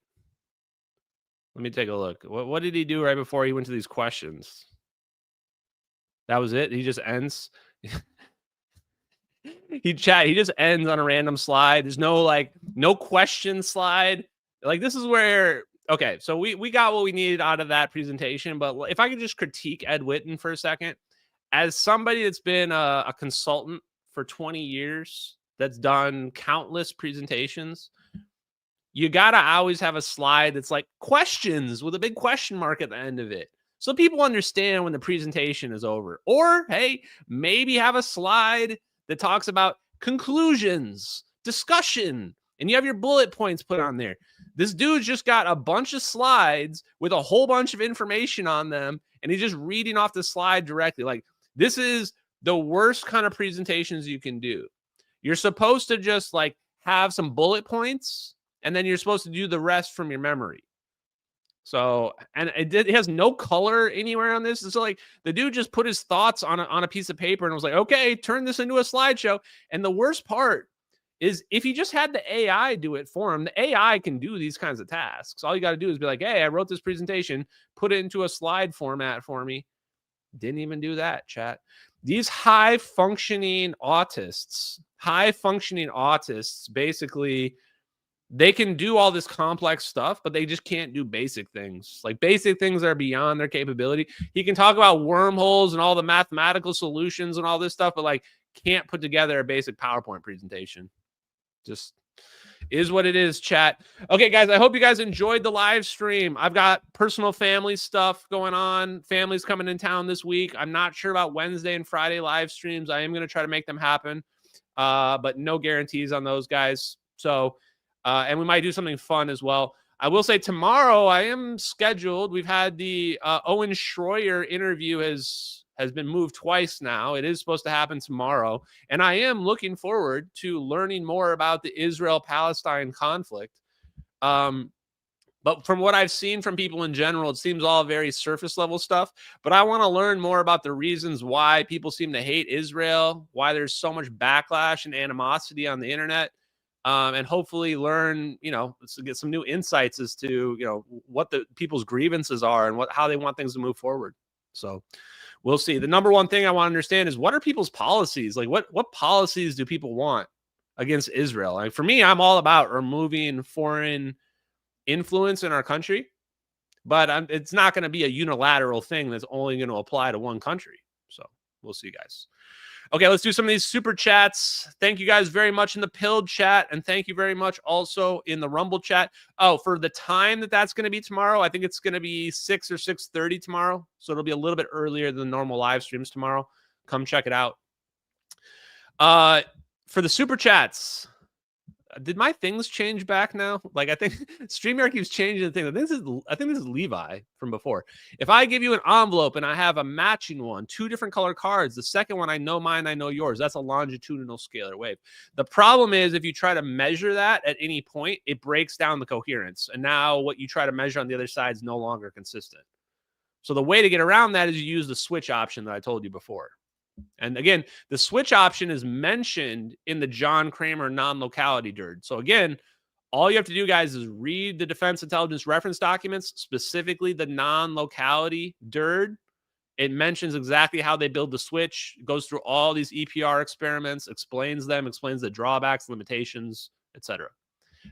Let me take a look. What did he do right before he went to these questions? That was it? He just ends? He just ends on a random slide. There's no question slide. Like this is where, okay, so we got what we needed out of that presentation. But if I could just critique Ed Witten for a second. as somebody that's been a consultant for 20 years, that's done countless presentations, you got to always have a slide that's like questions with a big question mark at the end of it, so people understand when the presentation is over. Or, hey, maybe have a slide that talks about conclusions, discussion, and you have your bullet points put on there. This dude's just got a bunch of slides with a whole bunch of information on them, and he's just reading off the slide directly. Like, this is the worst kind of presentations you can do. You're supposed to just like have some bullet points, and then you're supposed to do the rest from your memory. So, and it has no color anywhere on this. So like the dude just put his thoughts on a piece of paper and was like, okay, turn this into a slideshow. And the worst part is if he just had the AI do it for him, the AI can do these kinds of tasks. All you got to do is be like, hey, I wrote this presentation, put it into a slide format for me. Didn't even do that, chat. These high functioning autists, basically, they can do all this complex stuff, but they just can't do basic things. Like basic things that are beyond their capability. He can talk about wormholes and all the mathematical solutions and all this stuff, but like can't put together a basic PowerPoint presentation. Just is what it is, chat. Okay, guys, I hope you guys enjoyed the live stream. I've got personal family stuff going on. Family's coming in town this week. I'm not sure about Wednesday and Friday live streams. I am going to try to make them happen, but no guarantees on those, guys. So, and we might do something fun as well. I will say tomorrow I am scheduled. We've had the Owen Schroyer interview has been moved twice now. It is supposed to happen tomorrow. And I am looking forward to learning more about the Israel-Palestine conflict. But from what I've seen from people in general, it seems all very surface level stuff. But I want to learn more about the reasons why people seem to hate Israel, why there's so much backlash and animosity on the internet. And hopefully learn, get some new insights as to, what the people's grievances are and how they want things to move forward. So we'll see. The number one thing I want to understand is what are people's policies? Like what policies do people want against Israel? Like for me, I'm all about removing foreign influence in our country, but it's not going to be a unilateral thing that's only going to apply to one country. So we'll see, guys. Okay, let's do some of these super chats. Thank you guys very much in the Pilled chat, and thank you very much also in the Rumble chat. Oh, for the time that's going to be tomorrow, I think it's going to be 6 or 6:30 tomorrow, so it'll be a little bit earlier than normal live streams tomorrow. Come check it out. For the super chats, did my things change back now? Like I think StreamYard keeps changing the thing. I think this is Levi from before. If I give you an envelope and I have a matching one, 2 different color cards, the second one I know mine, I know yours. That's a longitudinal scalar wave. The problem is if you try to measure that at any point, it breaks down the coherence. And now what you try to measure on the other side is no longer consistent. So the way to get around that is you use the switch option that I told you before. And again, the switch option is mentioned in the John Kramer non-locality DIRD. So again, all you have to do, guys, is read the Defense Intelligence Reference documents, specifically the non-locality DIRD. It mentions exactly how they build the switch, goes through all these EPR experiments, explains them, explains the drawbacks, limitations, etc.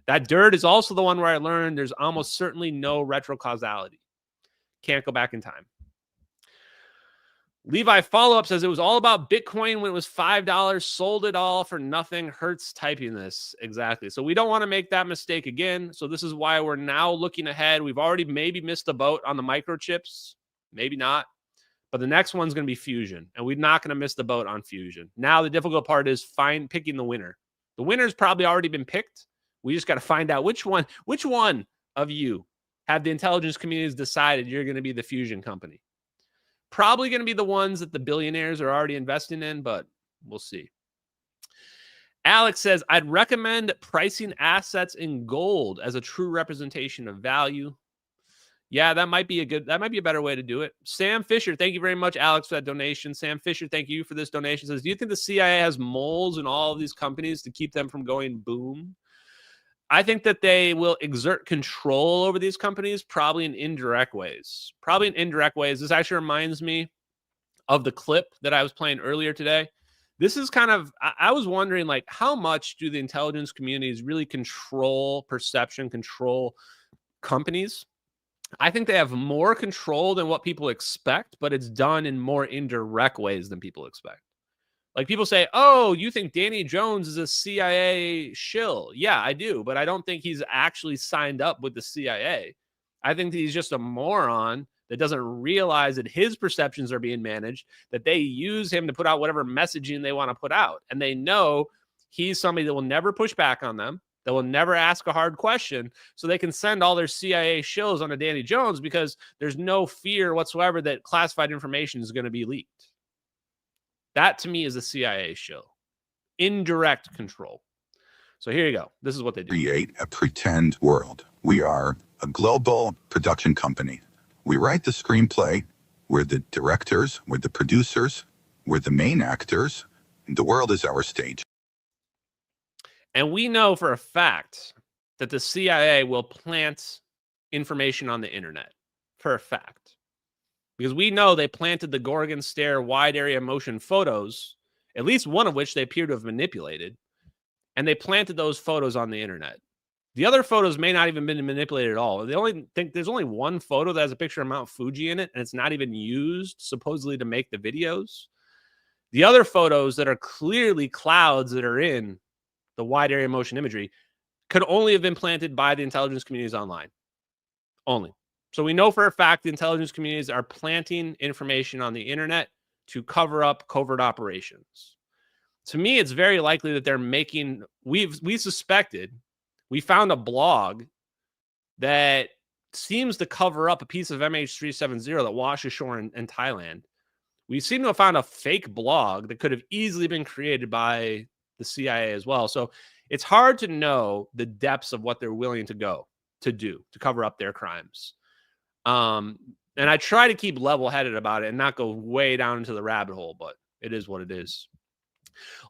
That DIRD is also the one where I learned there's almost certainly no retrocausality. Can't go back in time. Levi follow-up says it was all about Bitcoin when it was $5, sold it all for nothing. Hurts typing this. Exactly. So we don't want to make that mistake again. So this is why we're now looking ahead. We've already maybe missed the boat on the microchips. Maybe not. But the next one's going to be Fusion. And we're not going to miss the boat on Fusion. Now the difficult part is picking the winner. The winner's probably already been picked. We just got to find out which one of you have the intelligence communities decided you're going to be the Fusion company. Probably going to be the ones that the billionaires are already investing in, but we'll see. Alex says, I'd recommend pricing assets in gold as a true representation of value. Yeah, that might be a better way to do it. Sam Fisher, thank you very much, Alex, for that donation. Sam Fisher, thank you for this donation. Says, do you think the CIA has moles in all of these companies to keep them from going boom? I think that they will exert control over these companies, probably in indirect ways. This actually reminds me of the clip that I was playing earlier today. This is kind of, I was wondering, like, how much do the intelligence communities really control perception, control companies? I think they have more control than what people expect, but it's done in more indirect ways than people expect. Like people say, oh, you think Danny Jones is a CIA shill? Yeah, I do, but I don't think he's actually signed up with the CIA. I think that he's just a moron that doesn't realize that his perceptions are being managed, that they use him to put out whatever messaging they want to put out. And they know he's somebody that will never push back on them, that will never ask a hard question, so they can send all their CIA shills onto Danny Jones because there's no fear whatsoever that classified information is going to be leaked. That to me is a CIA show. Indirect control. So here you go. This is what they do. Create a pretend world. We are a global production company. We write the screenplay. We're the directors. We're the producers. We're the main actors. And the world is our stage. And we know for a fact that the CIA will plant information on the internet. For a fact. Because we know they planted the Gorgon Stare wide area motion photos, at least one of which they appear to have manipulated. And they planted those photos on the internet. The other photos may not even been manipulated at all. They only think there's only one photo that has a picture of Mount Fuji in it, and it's not even used supposedly to make the videos. The other photos that are clearly clouds that are in the wide area motion imagery could only have been planted by the intelligence communities online. Only. So we know for a fact the intelligence communities are planting information on the internet to cover up covert operations. To me, it's very likely that they're making, we suspected, we found a blog that seems to cover up a piece of MH370 that washed ashore in Thailand. We seem to have found a fake blog that could have easily been created by the CIA as well. So it's hard to know the depths of what they're willing to go to do to cover up their crimes. And I try to keep level-headed about it and not go way down into the rabbit hole, but it is what it is.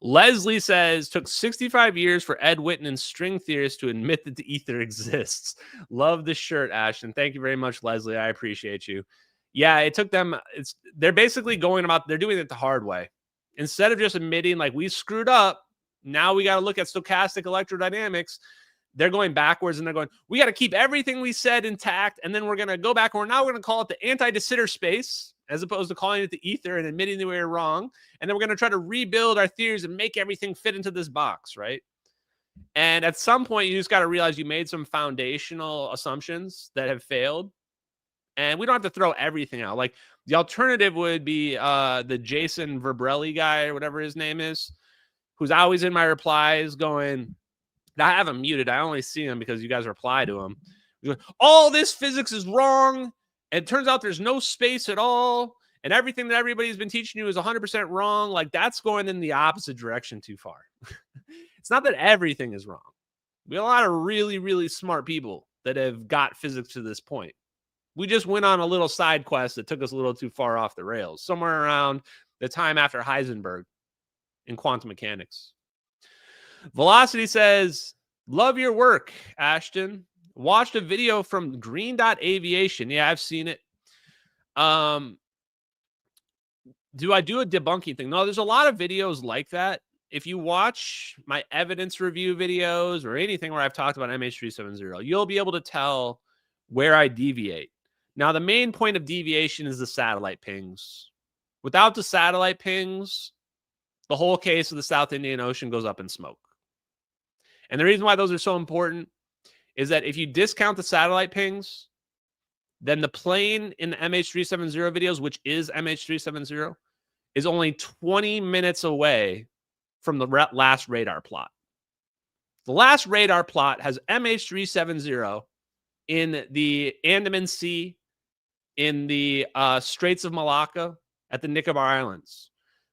Leslie says, took 65 years for Ed Whitten and string theorists to admit that the ether exists. Love the shirt, Ashton. Thank you very much, Leslie. I appreciate you. Yeah, it took them. They're basically they're doing it the hard way. Instead of just admitting, like, we screwed up, now we got to look at stochastic electrodynamics. They're going backwards and they're going, we got to keep everything we said intact. And then we're going to go back. We're going to call it the anti-de Sitter space, as opposed to calling it the ether and admitting that we were wrong. And then we're going to try to rebuild our theories and make everything fit into this box, right? And at some point, you just got to realize you made some foundational assumptions that have failed. And we don't have to throw everything out. Like, the alternative would be the Jason Verbrelli guy, or whatever his name is, who's always in my replies going, I have him muted. I only see him because you guys reply to him. All this physics is wrong. And it turns out there's no space at all. And everything that everybody's been teaching you is 100% wrong. Like, that's going in the opposite direction too far. It's not that everything is wrong. We have a lot of really, really smart people that have got physics to this point. We just went on a little side quest that took us a little too far off the rails, somewhere around the time after Heisenberg in quantum mechanics. Velocity says, love your work, Ashton. Watched a video from Green Dot Aviation. Yeah, I've seen it. Do I do a debunking thing? No, there's a lot of videos like that. If you watch my evidence review videos or anything where I've talked about MH370, you'll be able to tell where I deviate. Now, the main point of deviation is the satellite pings. Without the satellite pings, the whole case of the South Indian Ocean goes up in smoke. And the reason why those are so important is that if you discount the satellite pings, then the plane in the MH370 videos, which is MH370, is only 20 minutes away from the last radar plot. The last radar plot has MH370 in the Andaman Sea, in the Straits of Malacca, at the Nicobar Islands.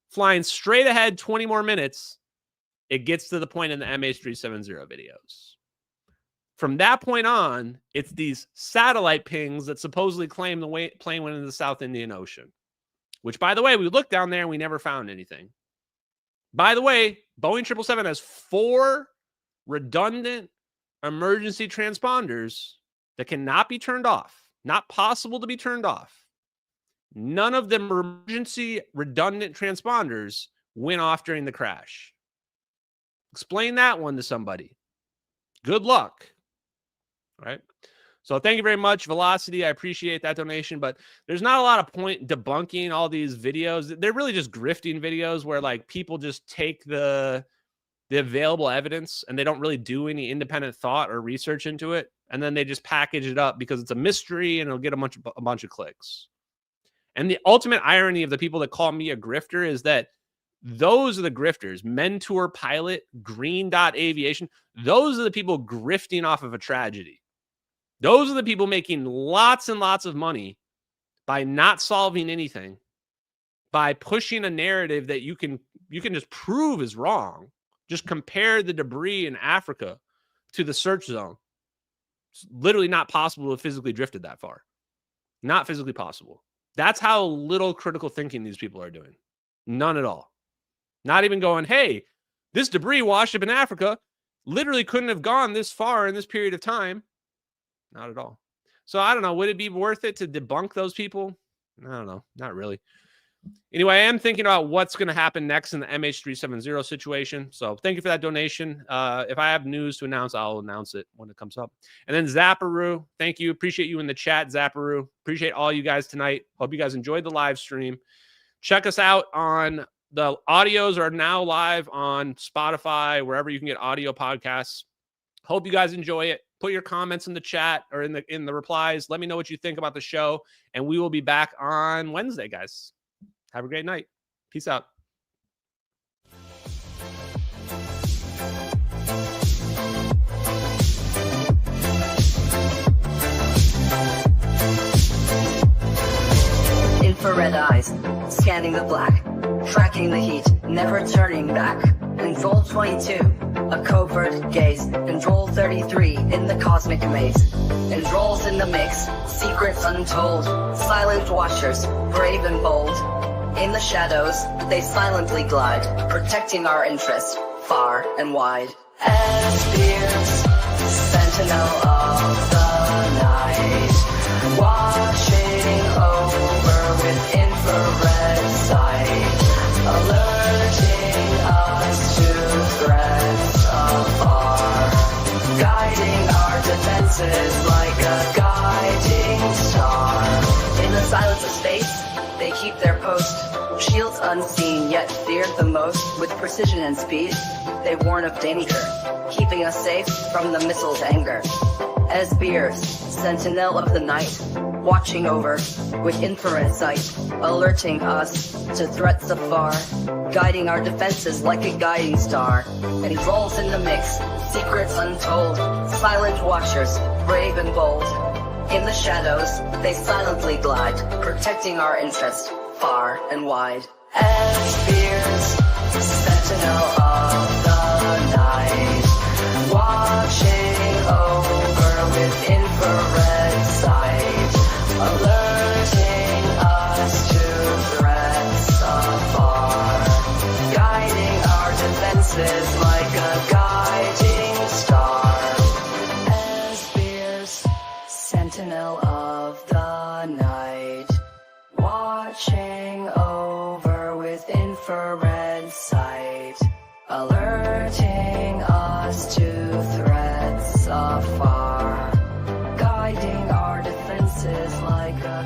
Flying straight ahead 20 more minutes, it gets to the point in the MH370 videos. From that point on, it's these satellite pings that supposedly claim the plane went into the South Indian Ocean. Which, by the way, we looked down there and we never found anything. By the way, Boeing 777 has 4 redundant emergency transponders that cannot be turned off. Not possible to be turned off. None of them emergency redundant transponders went off during the crash. Explain that one to somebody. Good luck. Right? So thank you very much, Velocity. I appreciate that donation, but there's not a lot of point debunking all these videos. They're really just grifting videos where like people just take the available evidence and they don't really do any independent thought or research into it. And then they just package it up because it's a mystery and it'll get a bunch of clicks. And the ultimate irony of the people that call me a grifter is that those are the grifters. Mentor Pilot, Green Dot Aviation. Those are the people grifting off of a tragedy. Those are the people making lots and lots of money by not solving anything, by pushing a narrative that you can just prove is wrong. Just compare the debris in Africa to the search zone. It's literally not possible to have physically drifted that far. Not physically possible. That's how little critical thinking these people are doing. None at all. Not even going, hey, this debris washed up in Africa literally couldn't have gone this far in this period of time. Not at all. So I don't know. Would it be worth it to debunk those people? I don't know. Not really. Anyway, I am thinking about what's going to happen next in the MH370 situation. So thank you for that donation. If I have news to announce, I'll announce it when it comes up. And then Zapparoo, thank you. Appreciate you in the chat, Zapparoo. Appreciate all you guys tonight. Hope you guys enjoyed the live stream. Check us out on the audios are now live on Spotify, wherever you can get audio podcasts. Hope you guys enjoy it. Put your comments in the chat or in the replies. Let me know what you think about the show. And we will be back on Wednesday, guys. Have a great night. Peace out. Infrared eyes, scanning the black, tracking the heat, never turning back. Control 22, a covert gaze. Control 33, in the cosmic maze. Controls in the mix, secrets untold. Silent watchers, brave and bold. In the shadows, they silently glide, protecting our interest, far and wide. As Spears, sentinel of the night, watching over with infrared sight, alerting us to threats afar, guiding our defenses like a guiding star. In the silence of space, they keep their post, shields unseen yet feared the most. With precision and speed, they warn of danger, keeping us safe from the missile's anger. As Beers, sentinel of the night, watching over with infrared sight, alerting us to threats afar, guiding our defenses like a guiding star. Controls in the mix, secrets untold, silent watchers, brave and bold. In the shadows, they silently glide, protecting our interest, far and wide. As Beers, sentinel of the night, watching over with infrared sight, alerting us to threats afar, guiding our defenses like a guiding star. As Beers, sentinel of the night, watching over with infrared sight, alerting us to threats afar, guiding our defenses like a